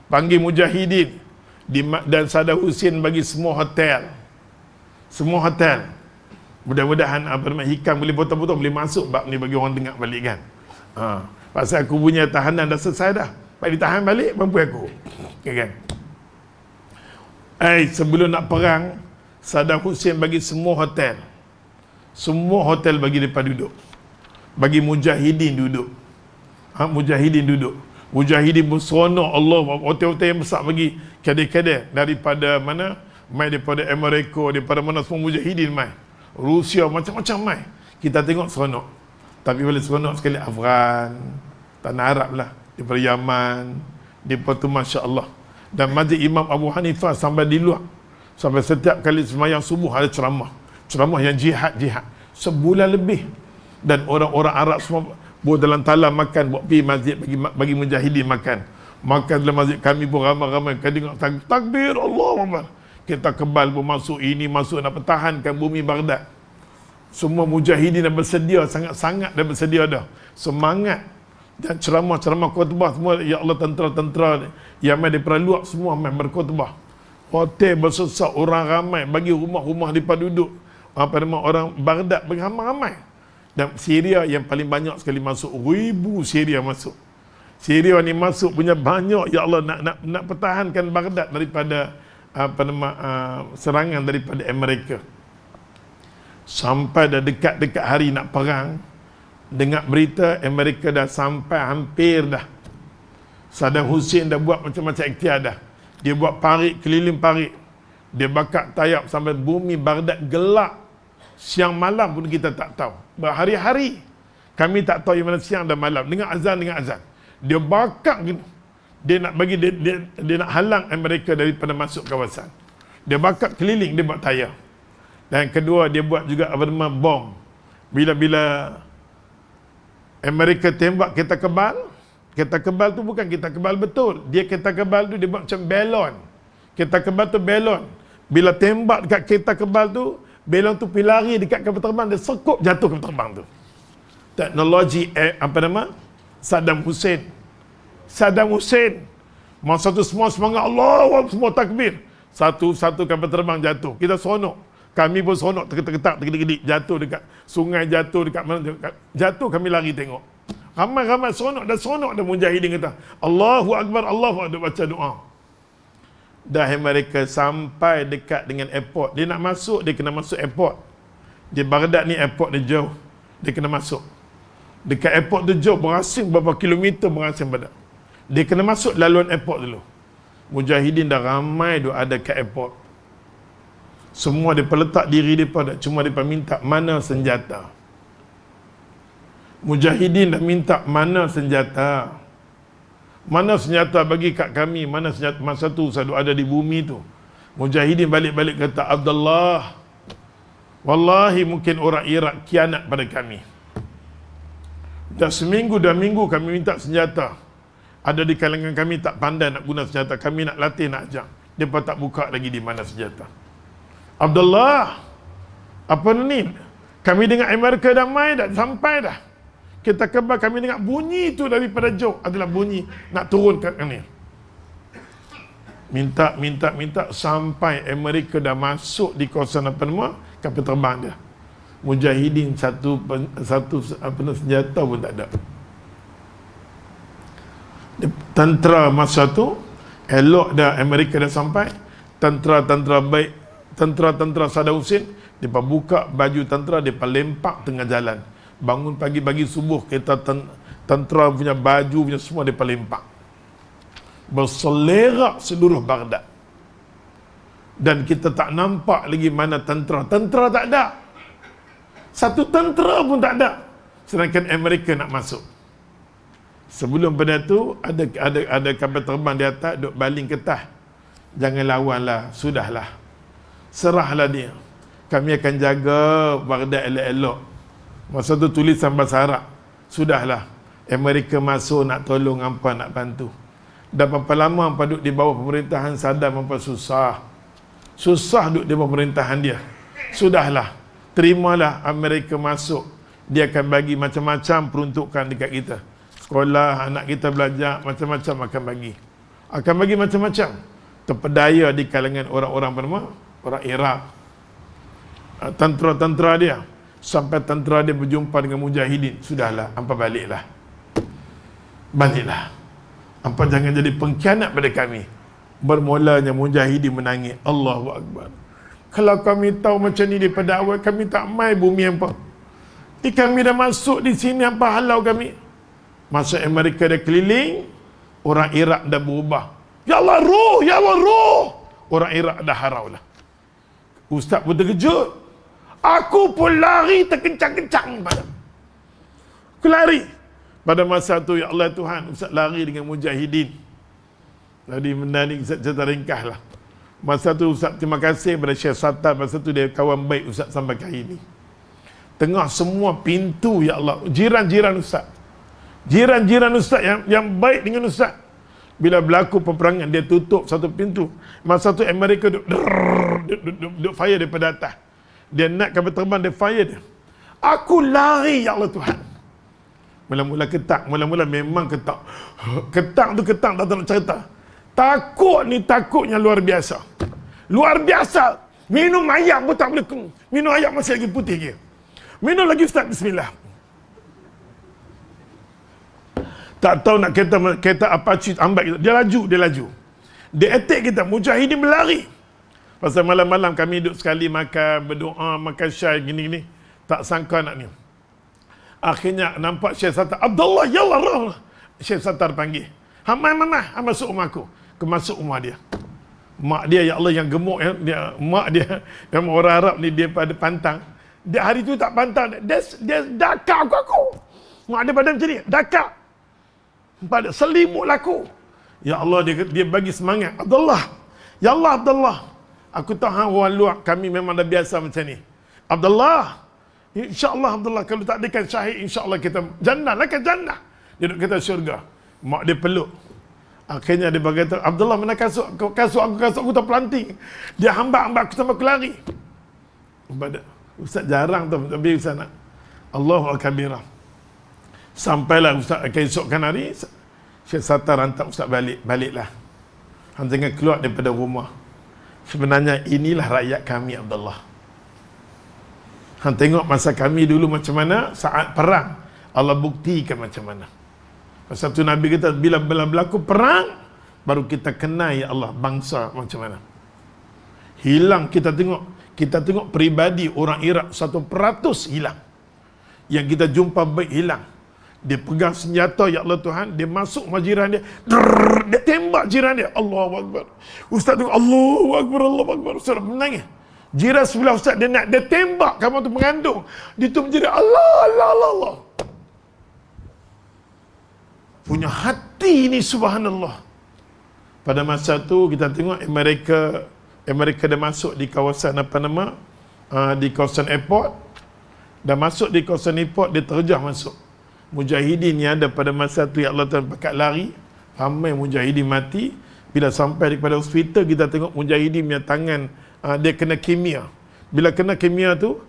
Panggil mujahidin dan Saddam Hussein bagi semua hotel. Semua hotel. Mudah-mudahan Hikam boleh potong-potong, boleh masuk bab ni bagi orang dengar balik kan. Pasal aku punya tahanan dah selesai dah. Pak ditahan balik mampu aku. Okay, kan? Sebelum nak perang, Saddam Hussein bagi semua hotel. Semua hotel bagi mereka duduk. Bagi mujahidin duduk. Mujahidin duduk. Mujahidin pun seronok Allah. Hotel-hotel yang besar bagi kedai-kedai. Daripada mana? Mai daripada Amerika, daripada mana semua mujahidin mai. Rusia, macam-macam mai. Kita tengok seronok. Tapi boleh seronok sekali Afghan, tanah Arab lah. Daripada Yaman, daripada tu Masya Allah. Dan Masjid Imam Abu Hanifah sampai di luar. Sampai setiap kali sembahyang subuh ada ceramah. Ceramah yang jihad. Sebulan lebih. Dan orang-orang Arab semua buat dalam talam makan, buat pergi masjid bagi mujahidin makan. Makan dalam masjid kami pun ramai-ramai. Kita tengok takbir Allah Akbar. Kita kebal pun masuk, ini masuk nak pertahankan bumi Baghdad. Semua mujahidin dah bersedia, sangat-sangat dah bersedia dah. Semangat. Dan ceramah-ceramah khutbah semua, ya Allah, tentera-tentera yang main daripada luar semua main berkhutbah. Hotel bersesak, orang ramai, bagi rumah-rumah mereka duduk. Orang Baghdad bagi ramai-ramai. Dan Syria yang paling banyak sekali masuk, 1000 Syria masuk. Syria ni masuk punya banyak, ya Allah, nak pertahankan Baghdad daripada serangan daripada Amerika. Sampai dah dekat-dekat hari nak perang, dengar berita Amerika dah sampai hampir dah. Saddam Hussein dah buat macam-macam ikhtiar dah. Dia buat parit, keliling parit. Dia bakar tayap sampai bumi Baghdad gelap. Siang malam pun kita tak tahu. Berhari-hari kami tak tahu yang mana siang dan malam. Dengar azan. Dia bakar gitu. Dia nak bagi dia nak halang Amerika daripada masuk kawasan. Dia bakar keliling, dia buat tayar. Dan kedua, dia buat juga bom. Bila Amerika tembak kereta kebal tu bukan kereta kebal betul. Dia kereta kebal tu dia buat macam belon. Kereta kebal tu belon. Bila tembak dekat kereta kebal tu, belon tu pergi lari dekat kapal terbang, dia sekup jatuh kapal terbang tu. Teknologi Saddam Hussein. Masa tu semua semangat Allah, semua takbir. Satu kapal terbang jatuh. Kita seronok. Kami pun seronok, terketak, tergedik-gedik, jatuh dekat sungai, jatuh dekat mana, jatuh kami lari tengok. Ramai-ramai seronok dan mujahidin kata, Allahu Akbar, Allahu Akbar, baca doa. Dah mereka sampai dekat dengan airport. Dia nak masuk, dia kena masuk airport. Di Baghdad ni airport dia jauh. Dia kena masuk. Dekat airport tu jauh, berasing berapa kilometer berasing pada. Dia kena masuk laluan airport dulu. Mujahidin dah ramai ada kat airport. Semua dia letak diri dia, cuma dia minta mana senjata. Mujahidin dah minta mana senjata. Mana senjata bagi kat kami, mana senjata. Masa tu saya ada di bumi tu. Mujahidin balik-balik kata, Abdullah, wallahi mungkin orang Iraq kianat pada kami. Dah seminggu, dah minggu kami minta senjata. Ada di kalangan kami tak pandai nak guna senjata. Kami nak latih, nak ajak. Dia pun tak buka lagi di mana senjata. Abdullah, apa ni? Kami dengar Amerika dah mai dah, sampai dah. Kita kebal, kami dengar bunyi tu daripada jauh. Adalah bunyi nak turun kat ni. Minta sampai Amerika dah masuk di kawasan kapal terbang dia. Mujahidin satu senjata pun tak ada. Tentera masa tu elok dah, Amerika dah sampai. Tentera baik, tentera Saddam Hussein, mereka buka baju tentera, mereka lempak tengah jalan. Bangun pagi bagi subuh, kita tentera punya baju punya semua mereka lempak. Berselerak seluruh Baghdad. Dan kita tak nampak lagi mana tentera. Tentera tak ada. Satu tentera pun tak ada. Sedangkan Amerika nak masuk. Sebelum pada tu ada kapal terbang di atas duk baling ketah. Jangan lawanlah, sudahlah. Serahlah dia. Kami akan jaga Baghdad elok-elok. Masa tu tulisan bahasa Arab. Sudahlah. Amerika masuk nak tolong hampa, nak bantu. Dah berapa lama hampa duduk di bawah pemerintahan Saddam, hampa susah. Susah duduk di bawah pemerintahan dia. Sudahlah. Terimalah Amerika masuk. Dia akan bagi macam-macam peruntukan dekat kita. Sekolah, anak kita belajar, macam-macam akan bagi. Akan bagi macam-macam. Terpedaya di kalangan orang-orang bernama orang Iraq. Tentera-tentera dia. Sampai tentera dia berjumpa dengan mujahidin. Sudahlah, hampa baliklah. Baliklah. Hampa jangan jadi pengkhianat pada kami. Bermulanya mujahidin menangis. Allahu Akbar. Kalau kami tahu macam ni daripada awal, kami tak mai bumi hampa. Kami dah masuk di sini, hampa halau kami. Masa Amerika dah keliling, orang Iraq dah berubah. Ya Allah roh, ya Allah roh. Orang Iraq dah harau lah. Ustaz pun terkejut. Aku pun lari terkencang-kencang pada. Aku lari. Pada masa tu, ya Allah Tuhan, Ustaz lari dengan mujahidin. Jadi benda ni Ustaz cerita ringkas lah. Masa tu Ustaz terima kasih kepada Syekh Sattar. Masa tu dia kawan baik Ustaz sampai hari ini. Tengah semua pintu, ya Allah, jiran-jiran Ustaz. Jiran-jiran Ustaz yang baik dengan Ustaz. Bila berlaku peperangan, dia tutup satu pintu. Masa tu Amerika duduk fire daripada atas. Dia nak kapal terbang, dia fire dia. Aku lari, ya Allah Tuhan. Mula-mula ketak, mula-mula memang ketak. Ketak tu ketak, tak nak cerita. Takut ni takutnya luar biasa. Luar biasa. Minum air pun tak boleh. Minum air masih lagi putih je. Minum lagi Ustaz, bismillah. Tak tahu nak kereta Apache ambat kita. Dia laju. Dia attack kita. Mujahidin berlari. Pasal malam-malam kami duduk sekali makan, berdoa, makan syai, gini-gini. Tak sangka nak ni. Akhirnya nampak Syekh Sattar. Abdullah, ya Allah. Syekh Sattar panggil. Hamai, masuk rumah aku. Masuk rumah dia. Mak dia, ya Allah, yang gemuk. Mak dia, yang orang Arab ni, dia pada pantang. Dia hari tu tak pantang. Dia dakar aku. Mak dia pada macam ni. Dakar. Pada selimut laku. Ya Allah, dia bagi semangat. Abdullah. Ya Allah, Abdullah. Aku tahu orang luar, kami memang dah biasa macam ni. Abdullah. InsyaAllah Abdullah, kalau tak ada kan syahid, insyaAllah kita jannah lah kan jannah. Dia duduk kata syurga. Mak dia peluk. Akhirnya dia berkata, Abdullah, mana kasut aku terpelanting. Dia hambak aku sampai aku lari. Ustaz jarang tu, tapi Ustaz nak. Allahu Akbar. Sampailah Ustaz keesokan hari, Syekh Sattar hantar Ustaz baliklah. Han jangan keluar daripada rumah. Sebenarnya inilah rakyat kami, Abdullah. Han tengok masa kami dulu macam mana, saat perang Allah buktikan macam mana. Masa tu Nabi kata, bila berlaku perang, baru kita kenal, ya Allah, bangsa macam mana. Hilang, kita tengok peribadi orang Iraq 1% hilang. Yang kita jumpa baik hilang. Dia pegang senjata, ya Allah Tuhan, dia masuk rumah jiran dia, dia tembak jiran dia. Allahu Akbar. Ustaz tengok, Allahu Akbar, Allahu Akbar. Ustaz menangis. Jiran sebelah Ustaz, dia tembak kamu tu mengandung. Dia tu menjadi Allah. Punya hati ni, subhanallah. Pada masa tu kita tengok Amerika dah masuk di kawasan di kawasan airport. Dah masuk di kawasan airport, dia terjah masuk. Mujahidin yang ada pada masa tu, ya Allah Tuhan, pakat lari. Ramai mujahidin mati. Bila sampai kepada hospital, kita tengok mujahidin punya tangan, dia kena kimia. Bila kena kimia tu,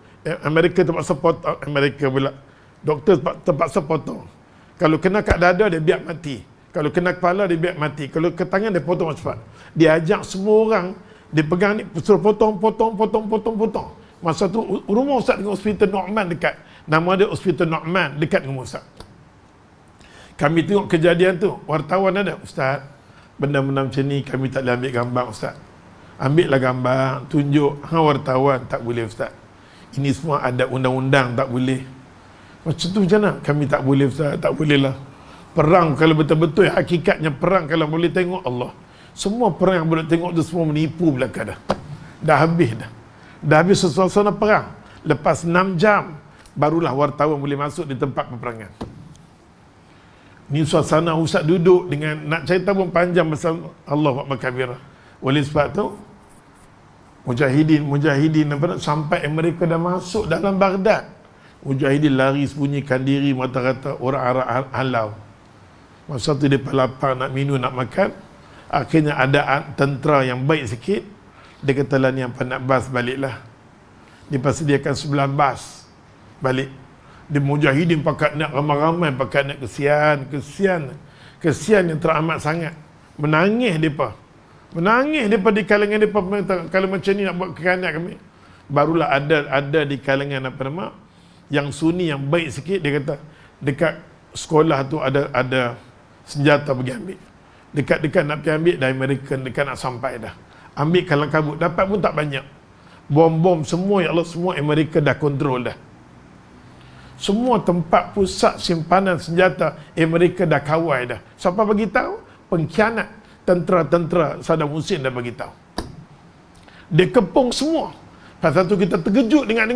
Amerika terpaksa potong. Amerika pula, doktor terpaksa potong. Kalau kena kat dada, dia biar mati. Kalau kena kepala, dia biar mati. Kalau ke tangan, dia potong cepat. Dia ajak semua orang, dia pegang ni, suruh potong. Masa tu rumah Ustaz dengan Hospital Nu'man dekat. Nama dia Hospital Nu'man dekat dengan Ustaz. Kami tengok kejadian tu. Wartawan ada, Ustaz, benda-benda macam ni kami tak boleh ambil gambar, Ustaz. Ambillah gambar, tunjuk. Wartawan tak boleh, Ustaz. Ini semua ada undang-undang, tak boleh. Macam tu macam mana? Kami tak boleh, Ustaz, tak boleh lah. Perang kalau betul-betul hakikatnya perang, kalau boleh tengok Allah. Semua perang yang boleh tengok tu semua menipu belaka dah. Dah habis dah. Dah habis suasana perang. Lepas 6 jam barulah wartawan boleh masuk di tempat peperangan. Ni suasana Ustaz duduk dengan, nak cerita pun panjang pasal Allah Akbar kabirah. Oleh sebab tu Mujahidin sampai mereka dah masuk dalam Baghdad, Mujahidin lari sembunyikan diri, rata-rata orang Arab halau. Masa tu dia lapar, nak minum, nak makan. Akhirnya ada tentera yang baik sikit, dia kata lah ni apa nak bas baliklah. Dia persediakan 11 bas balik. Dia Mujahidin pakat nak ramai-ramai, pakat nak kesian yang teramat sangat. Menangis depa di kalangan depa, kalau macam ni nak buat kekanak kami. Barulah ada di kalangan yang Sunni yang baik sikit, dia kata dekat sekolah tu ada senjata pergi ambil. Dekat nak pergi ambil, dah American dekat nak sampai dah. Ambil kalang kabut, dapat pun tak banyak. Bom semua, ya Allah, semua Amerika dah kontrol dah. Semua tempat pusat simpanan senjata Amerika dah kawal dah. Siapa bagi tahu? Pengkhianat tentera Saddam Hussein dah bagi tahu. Dia kepung semua. Pasal tu kita terkejut dengar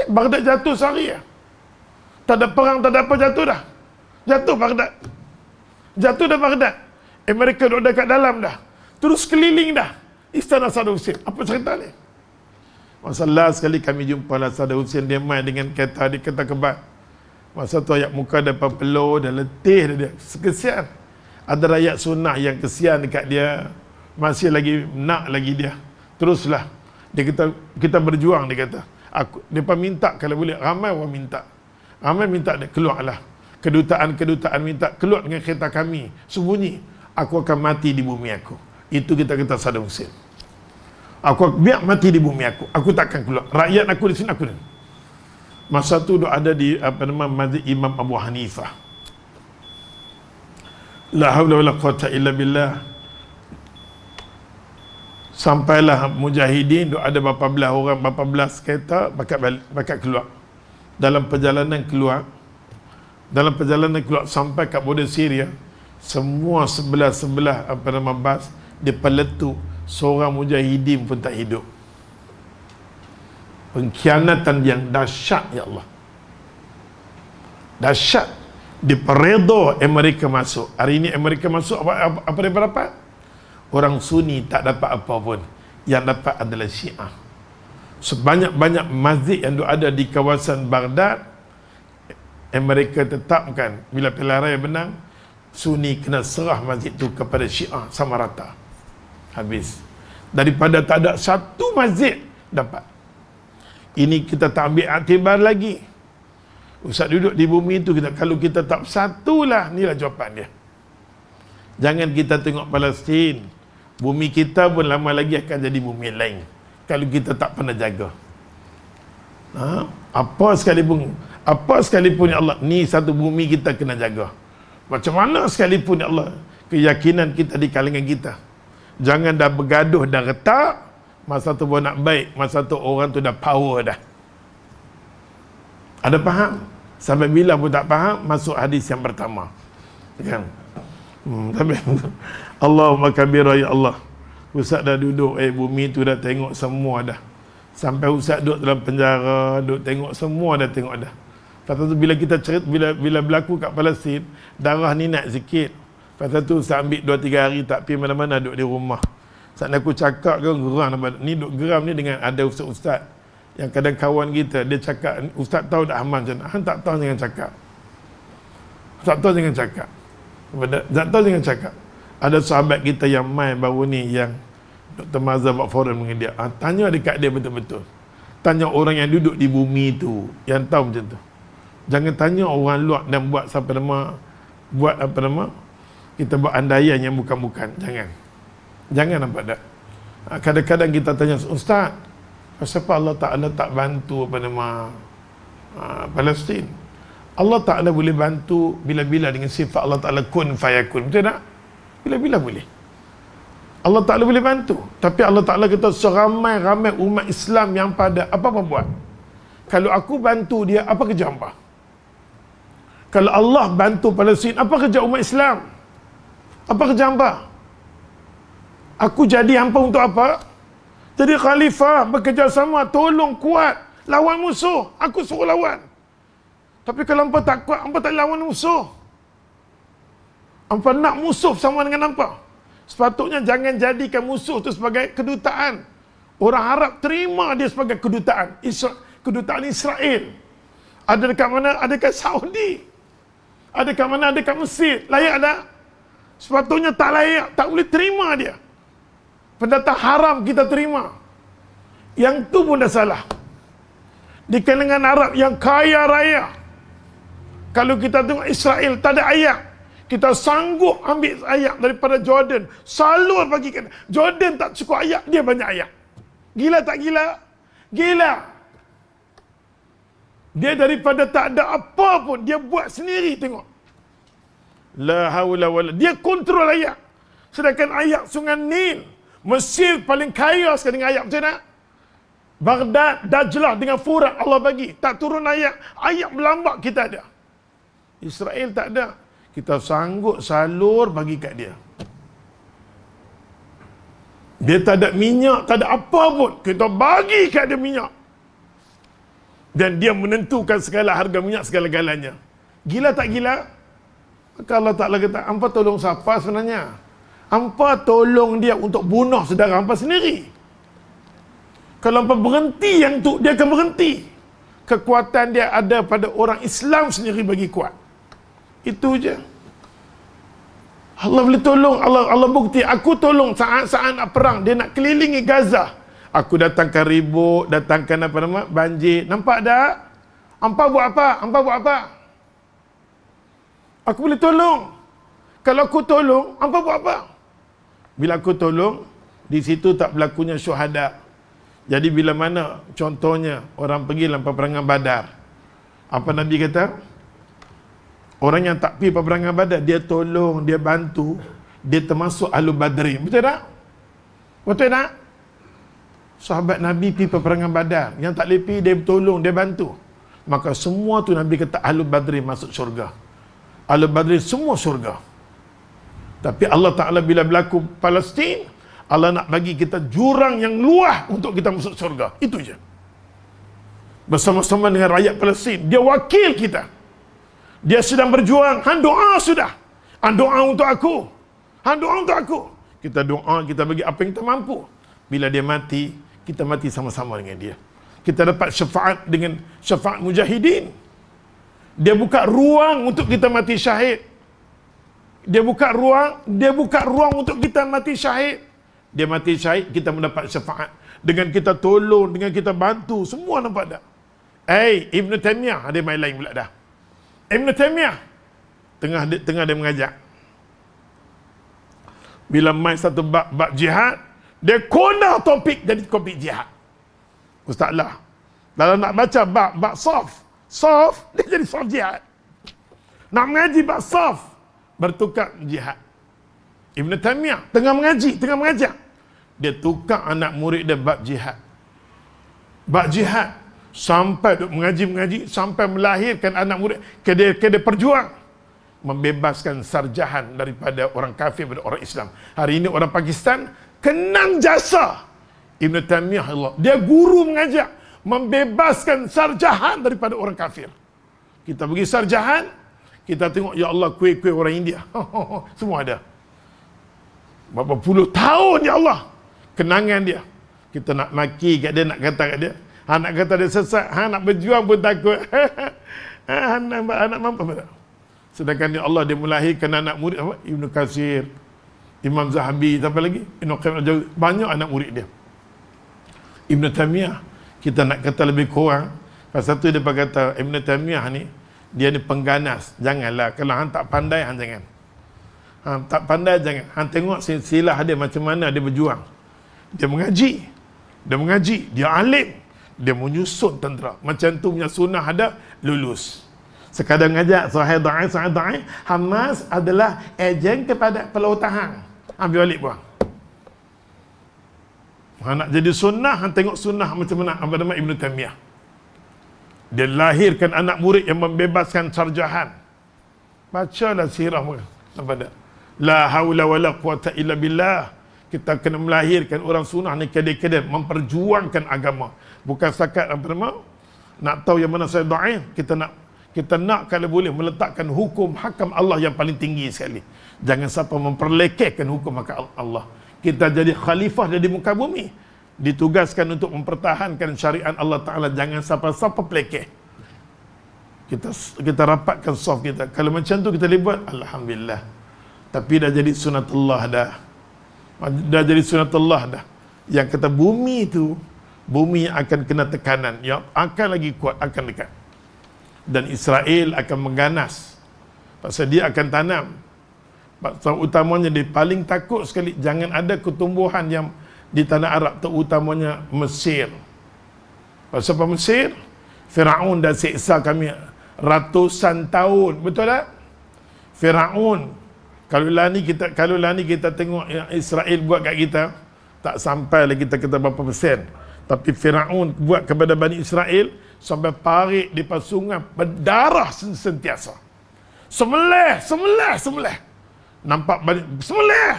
Baghdad jatuh sehari ya. Tak ada perang, tak ada apa, jatuh dah. Jatuh Baghdad. Jatuh dah Baghdad. Amerika duduk dekat dalam dah. Terus keliling dah istana Saddam Hussein. Apa cerita ni? Masa last sekali kami jumpa lah Saddam Hussein, dia main dengan kereta kebal. Masa tu ayat muka depan peluh, dah letih dia. Kesian. Ada rakyat sunnah yang kesian dekat dia. Masih lagi nak lagi dia. Teruslah. Dia kata, kita berjuang, dia kata. Dia minta kalau boleh, ramai orang minta. Ramai minta dia, keluarlah. Kedutaan minta, keluar dengan kereta kami. Sembunyi. Aku akan mati di bumi aku. Itu kita kata Saddam Hussein. Aku biar mati di bumi aku. Aku takkan keluar. Rakyat aku di sini, aku ni. Masa tu ada di Masjid Imam Abu Hanifah. La haula wala quwata illa billah. Sampailah Mujahidin, ada berapa belas orang, berapa belas kereta bakat keluar. Dalam perjalanan keluar sampai kat border Syria, semua sebelah bas dia peletup, seorang Mujahidin pun tak hidup. Pengkhianatan yang dahsyat, ya Allah. Dahsyat. Diperredha Amerika masuk. Hari ini Amerika masuk, apa dia dapat? Orang Sunni tak dapat apa pun. Yang dapat adalah Syiah. Sebanyak-banyak masjid yang ada di kawasan Baghdad, Amerika tetapkan bila pilihan raya menang, Sunni kena serah masjid tu kepada Syiah sama rata. Habis. Daripada tak ada satu masjid dapat. Ini kita tak ambil aktibar lagi. Ustaz duduk di bumi itu, kalau kita tak satulah, inilah jawapan dia. Jangan kita tengok Palestin. Bumi kita pun lama lagi akan jadi bumi lain kalau kita tak pernah jaga. Apa sekalipun ya Allah, ni satu bumi kita kena jaga. Macam mana sekalipun ya Allah, keyakinan kita di kalangan kita. Jangan dah bergaduh, dah retak, masa tu pun nak baik, masa tu orang tu dah power dah. Ada faham? Sampai bila pun tak faham, masuk hadis yang pertama. Kan? Tapi Allahumma kabira ya Allah. Ustaz dah duduk, bumi tu dah tengok semua dah. Sampai Ustaz duduk dalam penjara, duduk tengok semua dah tengok dah. Lepas tu bila kita cerita, bila berlaku kat Palestin, darah ni naik sikit. Lepas tu Ustaz ambil 2-3 hari tak pergi mana-mana, duduk di rumah. Saat aku cakap ke geram, ni duduk geram ni dengan ada ustaz-ustaz yang kadang kawan kita, dia cakap, ustaz tahu tak aman macam mana? Tak tahu jangan cakap. Tak tahu jangan cakap. Tak tahu jangan cakap. Ada sahabat kita yang main baru ni, yang Dr. Mazhar buat forum dengan dia. Tanya dekat dia betul-betul. Tanya orang yang duduk di bumi tu, yang tahu macam tu. Jangan tanya orang luar dan buat kita buat andaian yang bukan-bukan. Jangan nampak tak? Kadang-kadang kita tanya, ustaz, kenapa Allah Ta'ala tak bantu Palestin? Allah Ta'ala boleh bantu bila-bila dengan sifat Allah Ta'ala kun fayakun. Betul tak? Bila-bila boleh. Allah Ta'ala boleh bantu. Tapi Allah Ta'ala kata seramai-ramai umat Islam yang pada apa-apa buat. Kalau aku bantu dia, apa kerja hamba? Kalau Allah bantu Palestin, apa kerja umat Islam? Apa kerja hamba? Aku jadi hamba untuk apa? Jadi khalifah, bekerjasama, tolong kuat, lawan musuh. Aku suruh lawan. Tapi kalau hamba tak kuat, hamba tak lawan musuh. Hamba nak musuh sama dengan hamba. Sepatutnya jangan jadikan musuh itu sebagai kedutaan. Orang Arab terima dia sebagai kedutaan. Kedutaan Israel. Ada dekat mana? Ada dekat Saudi. Ada dekat mana? Ada dekat Mesir. Layak tak? Sepatutnya tak layak. Tak boleh terima dia. Pendatang haram kita terima. Yang tu pun dah salah. Di kalangan Arab yang kaya raya, kalau kita tengok Israel tak ada ayat, kita sanggup ambil ayat daripada Jordan, salur bagi kita. Jordan tak cukup ayat, dia banyak ayat. Gila tak gila? Gila. Dia daripada tak ada apa pun, dia buat sendiri, tengok. La haula wala. Dia kontrol ayat. Sedangkan ayat Sungai Nil, Mesir paling kaya sekali dengan ayat, betul tak? Baghdad, Dajlah dengan Furat Allah bagi. Tak turun ayat. Ayat melambak kita ada. Israel tak ada. Kita sanggup salur bagi kat dia. Dia tak ada minyak, tak ada apa pun. Kita bagi kat dia minyak. Dan dia menentukan segala harga minyak segala-galanya. Gila tak gila? Maka Allah Ta'ala kata, hampa tolong siapa sebenarnya? Hampa tolong dia untuk bunuh saudara hampa sendiri. Kalau hampa berhenti yang tu, dia akan berhenti. Kekuatan dia ada pada orang Islam sendiri bagi kuat. Itu je. Allah boleh tolong. Allah bukti. Aku tolong saat-saat nak perang. Dia nak kelilingi Gaza. Aku datangkan ribut, datangkan apa nama, banjir. Nampak tak? Hampa buat apa? Hampa buat apa? Aku boleh tolong. Kalau aku tolong, hampa buat apa? Bila aku tolong, di situ tak berlakunya syuhada. Jadi bila mana contohnya orang pergi dalam peperangan Badar, apa Nabi kata? Orang yang tak pergi peperangan Badar, dia tolong, dia bantu, dia termasuk Ahlul Badri. Betul tak? Betul tak? Sahabat Nabi pergi peperangan Badar, yang tak boleh pergi dia tolong, dia bantu. Maka semua tu Nabi kata Ahlul Badri masuk syurga. Ahlul Badri semua syurga. Tapi Allah Ta'ala bila berlaku Palestin, Allah nak bagi kita jurang yang luas untuk kita masuk syurga. Itu je. Bersama-sama dengan rakyat Palestin. Dia wakil kita. Dia sedang berjuang. Han doa sudah. Han doa untuk aku. Han doa untuk aku. Kita doa, kita bagi apa yang kita mampu. Bila dia mati, kita mati sama-sama dengan dia. Kita dapat syafaat dengan syafaat mujahidin. Dia buka ruang untuk kita mati syahid. Dia buka ruang untuk kita mati syahid. Dia mati syahid, kita mendapat syafaat. Dengan kita tolong, dengan kita bantu, semua nampak tak? Ibn Taymiyah, ada main lain pula dah. Ibn Taymiyah, tengah dia mengajak. Bila main satu bab jihad, dia kona topik jadi topik jihad. Ustaz lah. Dalam nak baca bab saf, dia jadi saf jihad. Nak mengaji bab saf, bertukar jihad. Ibn Taymiyah tengah mengaji, tengah mengajar. Dia tukar anak murid dia bab jihad. Bab jihad. Sampai duk mengaji, sampai melahirkan anak murid. Dia perjuang. Membebaskan sarjahan daripada orang kafir pada orang Islam. Hari ini orang Pakistan kenang jasa Ibn Taymiyah Allah. Dia guru mengajar. Membebaskan sarjahan daripada orang kafir. Kita pergi sarjahan, kita tengok, ya Allah, kuih-kuih orang India. Semua ada. Berapa puluh tahun, ya Allah, kenangan dia. Kita nak maki kat dia, nak kata kat dia, nak kata dia sesat, nak berjuang pun takut. Anak mampu tak? Sedangkan ya Allah, dia melahirkan anak murid apa? Ibn Katsir, Imam Zahabi, siapa lagi? Ibn Qayyim al-Jawziyah. Banyak anak murid dia. Ibn Taymiyah, kita nak kata lebih kurang, pasal tu dia kata Ibn Taymiyah ni, dia ni pengganas. Janganlah, kalau hang tak pandai, hang jangan. Tak pandai jangan. Hang tengok silsilah dia macam mana dia berjuang. Dia mengaji, dia alim, dia menyusun tentera. Macam tu punya sunnah ada, lulus. Sekadar mengajak sahih da'if. Hamas adalah ejen kepada pelautan hang. Ambil balik buang. Hang nak jadi sunnah, hang tengok sunnah macam mana apa nama Ibn Taymiyah. Dia lahirkan anak murid yang membebaskan sarjahan. Bacalah sirah mereka. Nampak tak? La haula wala quwata illa billah. Kita kena melahirkan orang sunnah ni kedai-kedai memperjuangkan agama. Bukan setakat apa nama, nak tahu yang mana saya dhaif, Kita nak kalau boleh meletakkan hukum hakam Allah yang paling tinggi sekali. Jangan siapa memperlekehkan hukum hakam Allah. Kita jadi khalifah di muka bumi, ditugaskan untuk mempertahankan syariat Allah Ta'ala. Jangan siapa-siapa pelekeh. Kita rapatkan soft kita. Kalau macam tu kita boleh buat, alhamdulillah. Tapi dah jadi sunatullah dah. Dah jadi sunatullah dah. Yang kata bumi tu, bumi akan kena tekanan, yang akan lagi kuat, akan dekat. Dan Israel akan mengganas. Pasal dia akan tanam. Pasal utamanya dia paling takut sekali jangan ada ketumbuhan yang di tanah Arab, terutamanya Mesir. Pasal apa Mesir? Firaun dah seksa kami ratusan tahun, betul tak? Firaun, kalau lah ni kita tengok yang Israel buat kat kita, tak sampai lagi kita kata berapa persen. Tapi Firaun buat kepada Bani Israel sampai parik di sungai berdarah sentiasa. Sembelih. Nampak sembelih.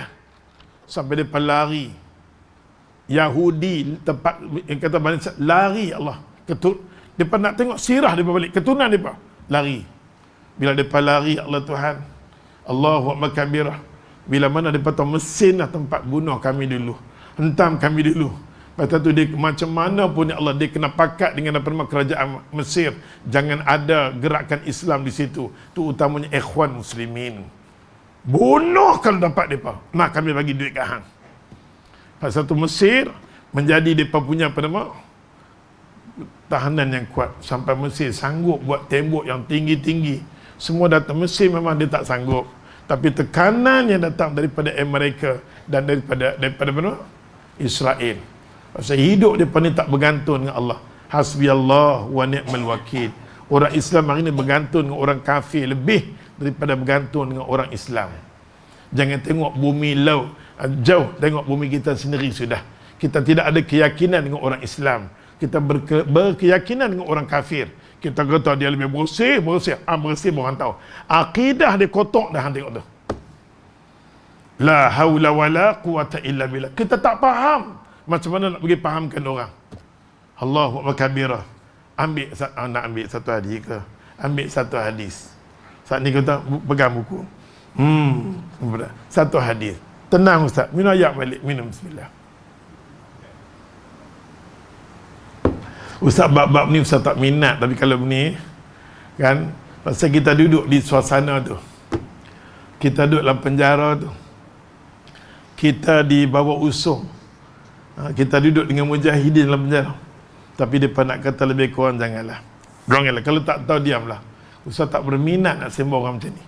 Sampai dia lari. Yahudi tempat yang kata Bani Israel lari, Allah. Depa nak tengok sirah depa balik, keturunan depa lari. Bila depa lari, Allah Tuhan, Allahu Akbar kabirah. Bila mana depa tahu mesin lah tempat bunuh kami dulu, hentam kami dulu. Lepas tu dia macam mana pun ya Allah, dia kena pakat dengan apa nama kerajaan Mesir. Jangan ada gerakan Islam di situ. Tu utamanya ikhwan muslimin. Bunuh kalau dapat depa. Nak kami bagi duit kat hang. Pasal tu Mesir menjadi depa punya apa nama tahanan yang kuat. Sampai Mesir sanggup buat tembok yang tinggi-tinggi. Semua datang. Mesir memang dia tak sanggup. Tapi tekanan yang datang daripada Amerika dan daripada mana? Israel. Pasal hidup dia ni tak bergantung dengan Allah. Hasbiyallah wa ni'mal wakil. Orang Islam hari ni bergantung dengan orang kafir lebih daripada bergantung dengan orang Islam. Jangan tengok bumi jauh, tengok bumi kita sendiri sudah. Kita tidak ada keyakinan dengan orang Islam. Kita berkeyakinan dengan orang kafir. Kita kata dia lebih bersih. Bersih orang tahu. Akidah dia kotor dah, tengok tu. La haula wala quwata illa billah. Kita tak faham. Macam mana nak pergi fahamkan orang? Allahu Akbar kabirah. Nak ambil satu hadis ke? Ambil satu hadis. Saat ni kita pegang buku. Satu hadis. Tenang Ustaz. Minum ayak balik. Minum bismillah. Ustaz bab-bab ni Ustaz tak minat. Tapi kalau ni kan, pasal kita duduk di suasana tu, kita duduk dalam penjara tu, kita di bawah usung, kita duduk dengan mujahidin dalam penjara. Tapi mereka nak kata lebih kurang janganlah. Kalau tak tahu diamlah. Ustaz tak berminat nak sembah orang macam ni.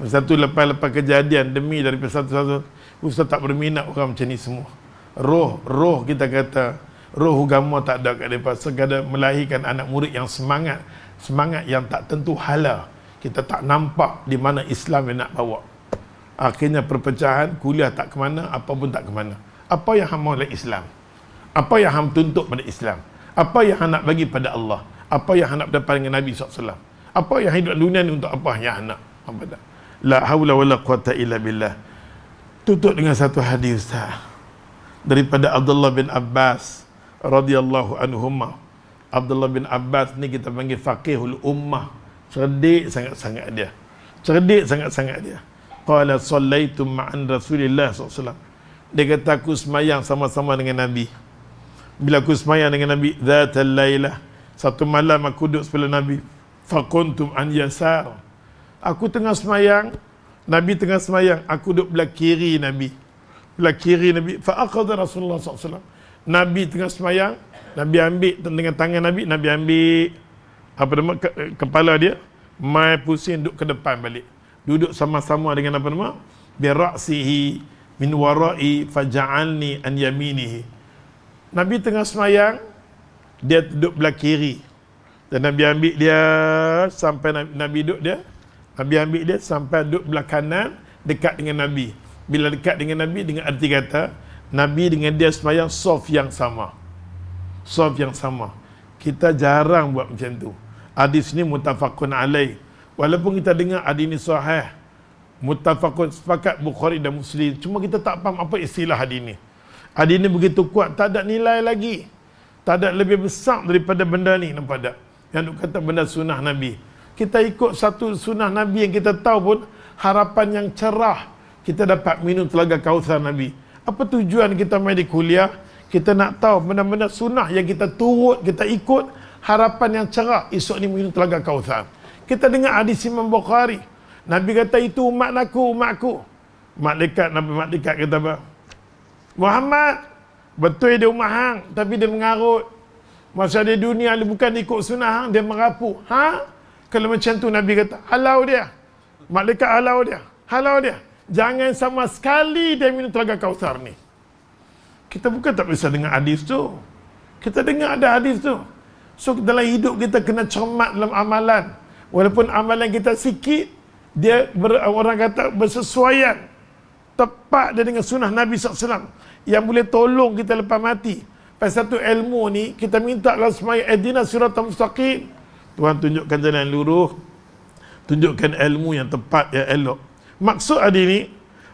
Satu lepas kejadian demi daripada satu-satu, Ustaz tak berminat orang macam ni semua. Roh kita kata, roh agama tak ada kat mereka. Sekadar melahirkan anak murid yang semangat yang tak tentu hala. Kita tak nampak di mana Islam yang nak bawa. Akhirnya perpecahan, kuliah tak ke mana, apa pun tak ke mana. Apa yang hang mahu oleh Islam? Apa yang hang tuntut pada Islam? Apa yang hang nak bagi pada Allah? Apa yang hang nak dapat dengan Nabi SAW? Apa yang hidup dunia ni untuk apa yang hang nak? La haula wala quwata illa billah. Tutup dengan satu hadis Ustaz, daripada Abdullah bin Abbas radhiyallahu anhuma. Abdullah bin Abbas ni kita panggil faqihul ummah. Cerdik sangat-sangat dia. Qala sallaitu ma'an Rasulillah SAW. Dia kata aku semayang sama-sama dengan Nabi. Bila aku semayang dengan Nabi, dhatal lailah, satu malam aku duduk sebelah Nabi. Faquntum an yasar. Aku tengah semayang, Nabi tengah semayang, aku duduk belah kiri Nabi. Belah kiri Nabi. Fa akhadha Rasulullah SAW. Nabi tengah semayang, Nabi ambil dengan tangan Nabi ambil apa nama kepala dia, mai pusing duduk ke depan balik. Duduk sama-sama dengan apa nama? Bi ra'sihi min wara'i faja'alni an yaminihi. Nabi tengah semayang, dia duduk belah kiri. Dan Nabi ambil dia sampai Nabi duduk dia. Nabi ambil dia sampai duduk belah kanan dekat dengan Nabi. Bila dekat dengan Nabi, dengan arti kata Nabi dengan dia semayang soft yang sama. Kita jarang buat macam tu. Hadis ni muttafaqun alaih. Walaupun kita dengar hadis ni sahih, muttafaqun, sepakat Bukhari dan Muslim, cuma kita tak faham apa istilah hadis ni. Hadis ni begitu kuat, tak ada nilai lagi. Tak ada lebih besar daripada benda ni, nampak tak? Yang duk kata benda sunnah Nabi. kita ikut satu sunnah Nabi yang kita tahu pun, harapan yang cerah, kita dapat minum telaga Kautsar Nabi. Apa tujuan kita main di kuliah? Kita nak tahu benar-benar sunnah yang kita turut, kita ikut, harapan yang cerah, esok ni minum telaga Kautsar. Kita dengar hadis Imam Bukhari, Nabi kata itu umatku. Malaikat kata apa? Muhammad, betul dia umat hang, tapi dia mengarut. Masa dia dunia, dia bukan ikut sunnah hang, dia merapu. Kalau macam tu Nabi kata, halau dia. Malaikat halau dia. Jangan sama sekali dia minum telaga Kautsar ni. Kita bukan tak bisa dengar hadis tu. Kita dengar ada hadis tu. So dalam hidup kita kena cermat dalam amalan. Walaupun amalan kita sikit, dia orang kata bersesuaian, tepat dia dengan sunnah Nabi SAW yang boleh tolong kita lepas mati. Pasal satu ilmu ni, kita minta dalam semaya Ihdina siratal mustaqim. Tuhan tunjukkan jalan yang lurus, tunjukkan ilmu yang tepat, yang elok. Maksud hadis ni,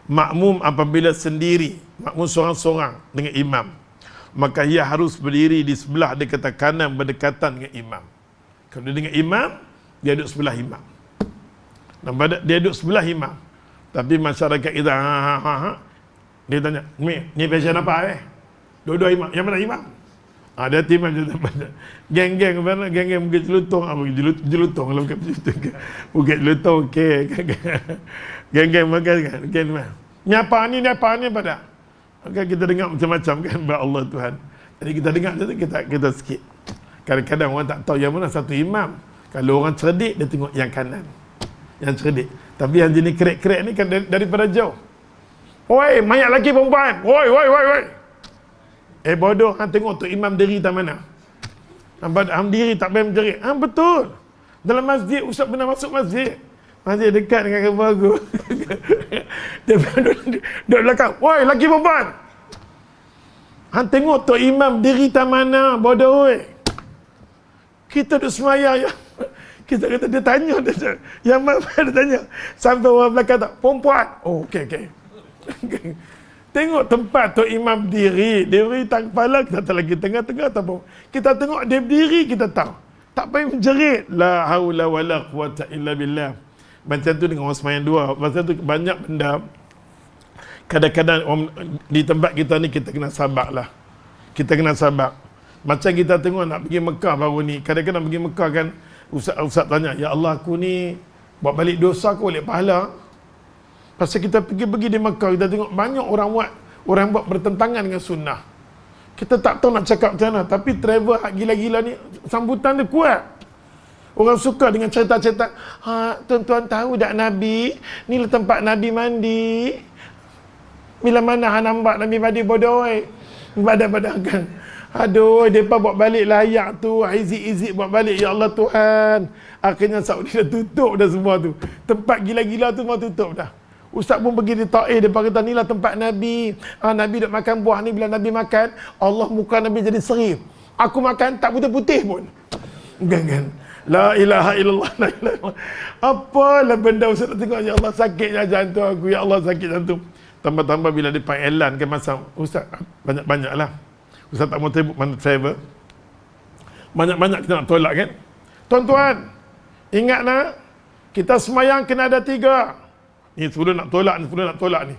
makmum apabila sendiri, makmum seorang-seorang dengan imam, maka ia harus berdiri di sebelah dia kata kanan berdekatan dengan imam. Kalau dia dengan imam, dia duduk sebelah imam. Nampak, dia duduk sebelah imam. Tapi masyarakat kita, dia tanya, ni passion apa Dua-dua imam, yang mana imam? Dia timam je tak banyak. Geng-geng mungkin jelutong, jelutong kalau bukan jelutong. Bukan jelutong, okey. Geng-geng makan kan. Ni apa ni pada. Maka kita dengar macam-macam kan, by Allah Tuhan. Jadi kita dengar je kita sikit. Kadang-kadang orang tak tahu yang mana satu imam. Kalau orang cerdik, dia tengok yang kanan. Yang cerdik. Tapi yang jenis kerek-kerek ni kan daripada jauh. Oi, mayat lelaki perempuan. Oi. Bodoh, hang tengok tu imam diri tak mana. Nampak hang diri tak payah menjerit. Betul. Dalam masjid, ustaz pernah masuk masjid. Masjid dekat dengan kabar aku. Dia duduk belakang. Oi, lelaki perempuan. Hang tengok tu imam diri tak mana. Bodoh, oi. Kita duduk semayang ya. Kita kata dia tanya dia. Yang mana dia tanya. Sampai orang belakang tak. Perempuan. Oh, okey. Tengok tempat tu imam diri tak kepala, kita tak lagi tengah-tengah tak apa. Kita tengok dia berdiri, kita tahu. Tak payah menjerit. La haula wala quwata illa billah. Macam tu dengan orang semayang dua. Macam tu banyak benda. Kadang-kadang di tempat kita ni kita kena sabar lah. Kita kena sabar. Macam kita tengok nak pergi Mekah baru ni. Kadang-kadang pergi Mekah kan, Ustaz tanya, ya Allah aku ni buat balik dosa aku boleh pahala. Pasal kita pergi-pergi di Mekah, kita tengok banyak orang buat bertentangan dengan sunnah. Kita tak tahu nak cakap macam mana. Tapi travel gila-gila ni, sambutan dia kuat. Orang suka dengan cerita-cerita. Tuan-tuan tahu tak Nabi? Ni lah tempat Nabi mandi. Bila mana nampak Nabi mandi bodoh. Badan-badan. Aduh, mereka buat balik layak tu. Izik-izik buat balik. Ya Allah Tuhan. Akhirnya Saudi dah tutup dah semua tu. Tempat gila-gila tu semua tutup dah. Ustaz pun pergi di Taif, dia kata inilah tempat Nabi. Nabi duk makan buah ni, bila Nabi makan, Allah muka Nabi jadi serif. Aku makan tak putih-putih pun. Kan. La ilaha illallah. La ilaha illallah. Apalah benda Ustaz nak tengok, ya Allah sakitnya jantung aku, ya Allah sakit jantung. Tambah-tambah bila dia panggil elan kan masa Ustaz banyak-banyak lah. Ustaz tak mau mana travel. Banyak-banyak kita nak tolak kan. Tuan-tuan, ingat nak, kita semayang kena ada 3. Ni sebelum nak tolak ni.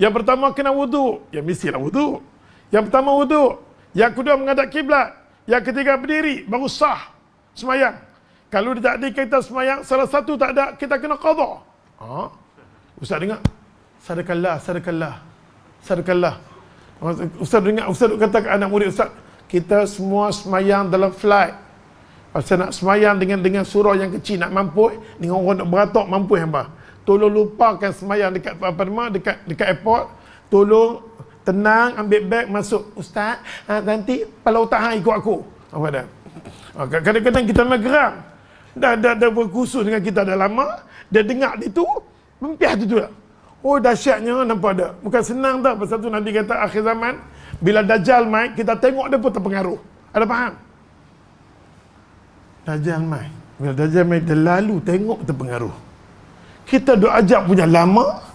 Yang pertama kena wudu. Ya mestilah wudu. Yang pertama wudu. Yang kedua menghadap kiblat. Yang ketiga berdiri. Baru sah semayang. Kalau dia tak ada kita semayang, salah satu tak ada, kita kena qadha. Ustaz dengar. Sadaqallah. Ustaz dengar, Ustaz kata ke anak murid Ustaz, kita semua semayang dalam flight. Pasal nak semayang dengan surau yang kecil, nak mampu, dengan orang nak beratok mampu hamba. Tolong lupakan semayang dekat airport. Tolong tenang, ambil beg, masuk. Ustaz, nanti kalau tak ikut aku. Apa dah? Kadang-kadang kita memang geram. Dah berkhusus dengan kita dah lama. Dia dengar itu, mempiah tu lah. Oh dahsyatnya, nampak tak? Bukan senang tak. Pasal tu Nabi kata akhir zaman, bila Dajjal main, kita tengok dia pun terpengaruh. Ada faham? Dajjal main. Bila Dajjal main, dia lalu tengok terpengaruh. Kita duk ajak punya lama,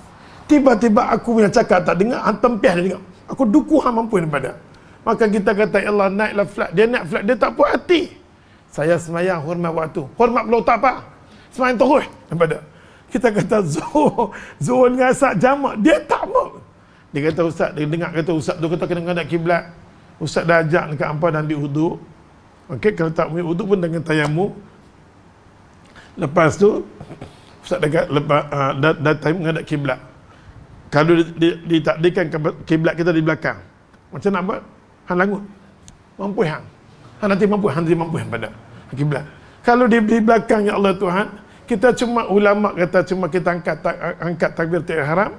tiba-tiba aku punya cakap tak dengar, hantam piah dia dengar. Aku duku hang mampu daripada. Maka kita kata, ya Allah naiklah flat. Dia naik flat, dia tak puas hati. Saya semayang hormat waktu. Hormat belum tak apa. Semayang terus. Nampak tak? Kita kata Zuhur dengan asar jamak, dia tak mau. Dia kata ustaz, dia dengar kata ustaz tu kata kena menghadap kiblat. Ustaz dah ajak dekat hampa dan ambil wuduk. Okey, kalau tak ambil wuduk pun dengan tayamum. Lepas tu ustaz dah time menghadap kiblat. Kalau ditakdirkan kiblat kita di belakang, macam nak buat? Hang langut. Mampu hang. Hang nanti mampu pada kiblat. Kalau di belakang ya Allah Tuhan, kita cuma ulama kata cuma kita angkat takbiratul ihram.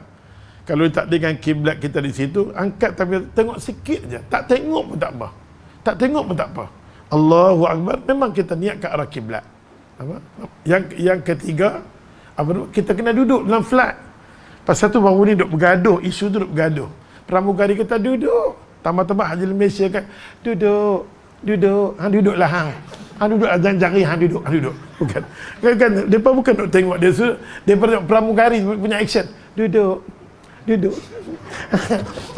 Kalau ditakdirkan kiblat kita di situ, angkat takbir, tengok sikit je. Tak tengok pun tak apa. Tak tengok pun tak apa. Allahu Akbar, memang kita niat ke arah kiblat. Apa? Yang ketiga, kita kena duduk dalam flat. Pasal tu baru ni duk bergaduh, isu tu duk bergaduh. Pramugari kita duduk. Tambah-tambah Haji Malaysia kan, duduk. Hang duduklah hang. Hang duduk azan jari, hang duduk. Bukan. Kan depa bukan duk tengok dia depa pramugari punya action. Duduk.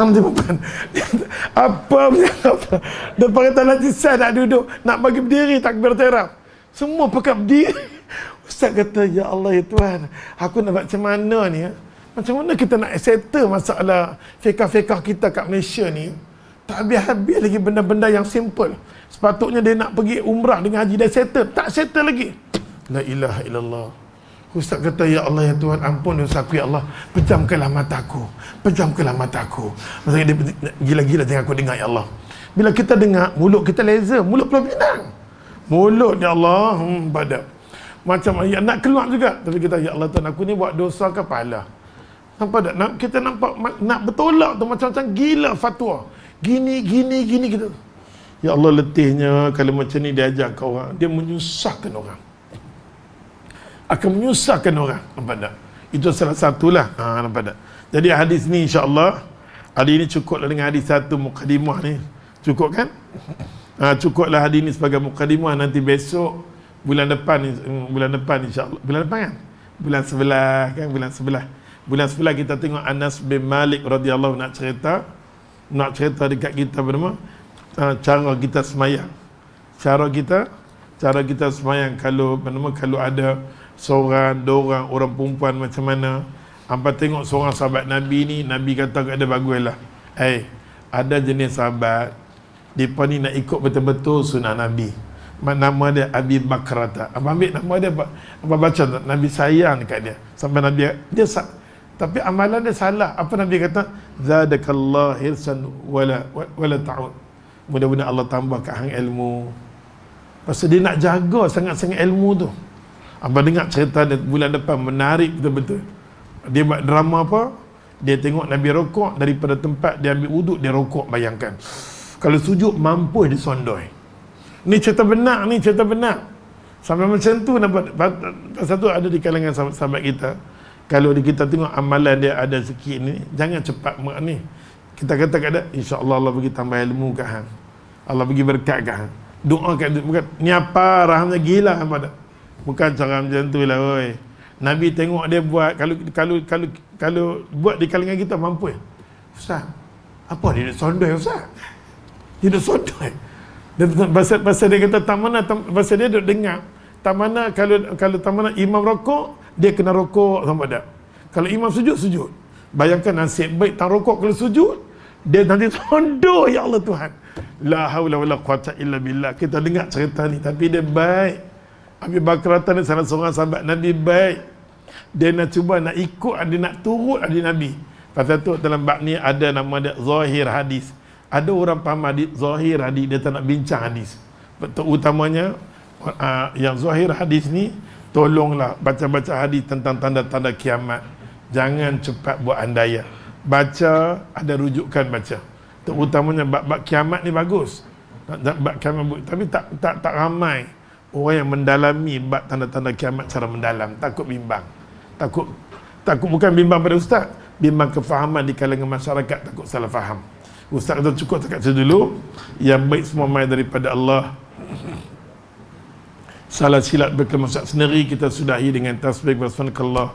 Nama dia bukan. Apa punya apa? Depa kata nanti saya nak duduk, nak bagi berdiri takbir ihram. Semua pakai berdiri. Ustaz kata, ya Allah ya Tuhan, aku nak buat macam mana ni ya? Macam mana kita nak settle masalah fiqah kita kat Malaysia ni? Tak habis-habis lagi benda-benda yang simple. Sepatutnya dia nak pergi umrah dengan haji, dah settle. Tak settle lagi. La ilaha illallah. Ustaz kata, ya Allah ya Tuhan, ampun dosaku ya Allah. Pejamkanlah mataku. Maksudnya dia gila-gila tengok aku dengar ya Allah. Bila kita dengar, mulut kita laser. Mulut Pulau Pinang. Mulut ya Allah. Badak. Macam ya, nak keluar juga. Tapi kita, ya Allah Tuhan, aku ni buat dosa kepala. Nampak tak? Kita nampak nak bertolak tu macam-macam gila fatwa. Gini kita. Ya Allah, letihnya kalau macam ni dia ajar kau orang, dia menyusahkan orang. Akan menyusahkan orang. Nampak tak? Itu salah satulah. Nampak tak? Jadi hadis ni insya-Allah hari ni cukuplah dengan hadis satu mukadimah ni. Cukup kan? Cukuplah hadis ni sebagai mukadimah. Nanti besok bulan depan insya-Allah. Bulan depan kan? Bulan sebelah kita tengok Anas bin Malik radhiyallahu nak cerita dekat kita bernama cara kita semayang. Cara kita semayang kalau ada seorang, dua orang perempuan macam mana. Hampa tengok seorang sahabat Nabi ni, Nabi kata kat dia baguslah. Ada jenis sahabat depa ni nak ikut betul-betul sunnah Nabi. Nama dia Abi Bakrata. Abang ambil nama dia, abang baca Nabi sayang dekat dia. Sampai Nabi dia tapi amalan dia salah. Apa Nabi kata? Zadakallahu hirsan wala ta'ud. Mudah-mudahan Allah tambah kat hang ilmu. Pasal dia nak jaga sangat-sangat ilmu tu. Abang dengar cerita dia bulan depan menarik betul-betul. Dia buat drama apa? Dia tengok Nabi rokok daripada tempat dia ambil wuduk, dia rokok, bayangkan. Kalau sujud mampu dia sondoi. Ni cerita benar. Sampai macam tu nampak. Pasal tu ada di kalangan sahabat kita. Kalau kita tengok amalan dia ada sikit ni, jangan cepat ni. Kita kata kat dia, insya-Allah Allah bagi tambah ilmu kat hang. Allah bagi berkat kat hang. Doa kat dia, bukan ni apa rahmatnya gila apa dak. Bukan cara macam tu lah oi. Nabi tengok dia buat kalau buat di kalangan kita mampu. Ustaz, apa dia duk sondoi ustaz? Dia duk sondoi. Dia pasal dia kata pasal dia duk dengar. Tamana kalau tamana imam rokok, dia kena rokok sama tak? Kalau imam sujud. Bayangkan nasib baik tang rokok kalau sujud, dia nanti sondo ya Allah Tuhan. La haula wala quwata illa billah. Kita dengar cerita ni tapi dia baik. Abi Bakrata ni salah seorang sahabat Nabi baik. Dia nak cuba nak ikut, dia nak turut hadis Nabi. Pasal tu dalam bab ni ada nama dia zahir hadis. Ada orang faham hadis zahir hadis, dia tak nak bincang hadis. Betul utamanya yang zahir hadis ni, tolonglah baca-baca hadis tentang tanda-tanda kiamat. Jangan cepat buat andaian. Baca, ada rujukan baca. Terutamanya bab-bab kiamat ni bagus. Bab kiamat, tapi tak ramai orang yang mendalami bab tanda-tanda kiamat secara mendalam. Takut bimbang. Takut bukan bimbang pada ustaz, bimbang kefahaman di kalangan masyarakat, takut salah faham. Ustaz kata cukup dekat situ dulu. Yang baik semua mai daripada Allah. Salah silap berkemaksud sendiri kita sudahi dengan tasbih subhanakallah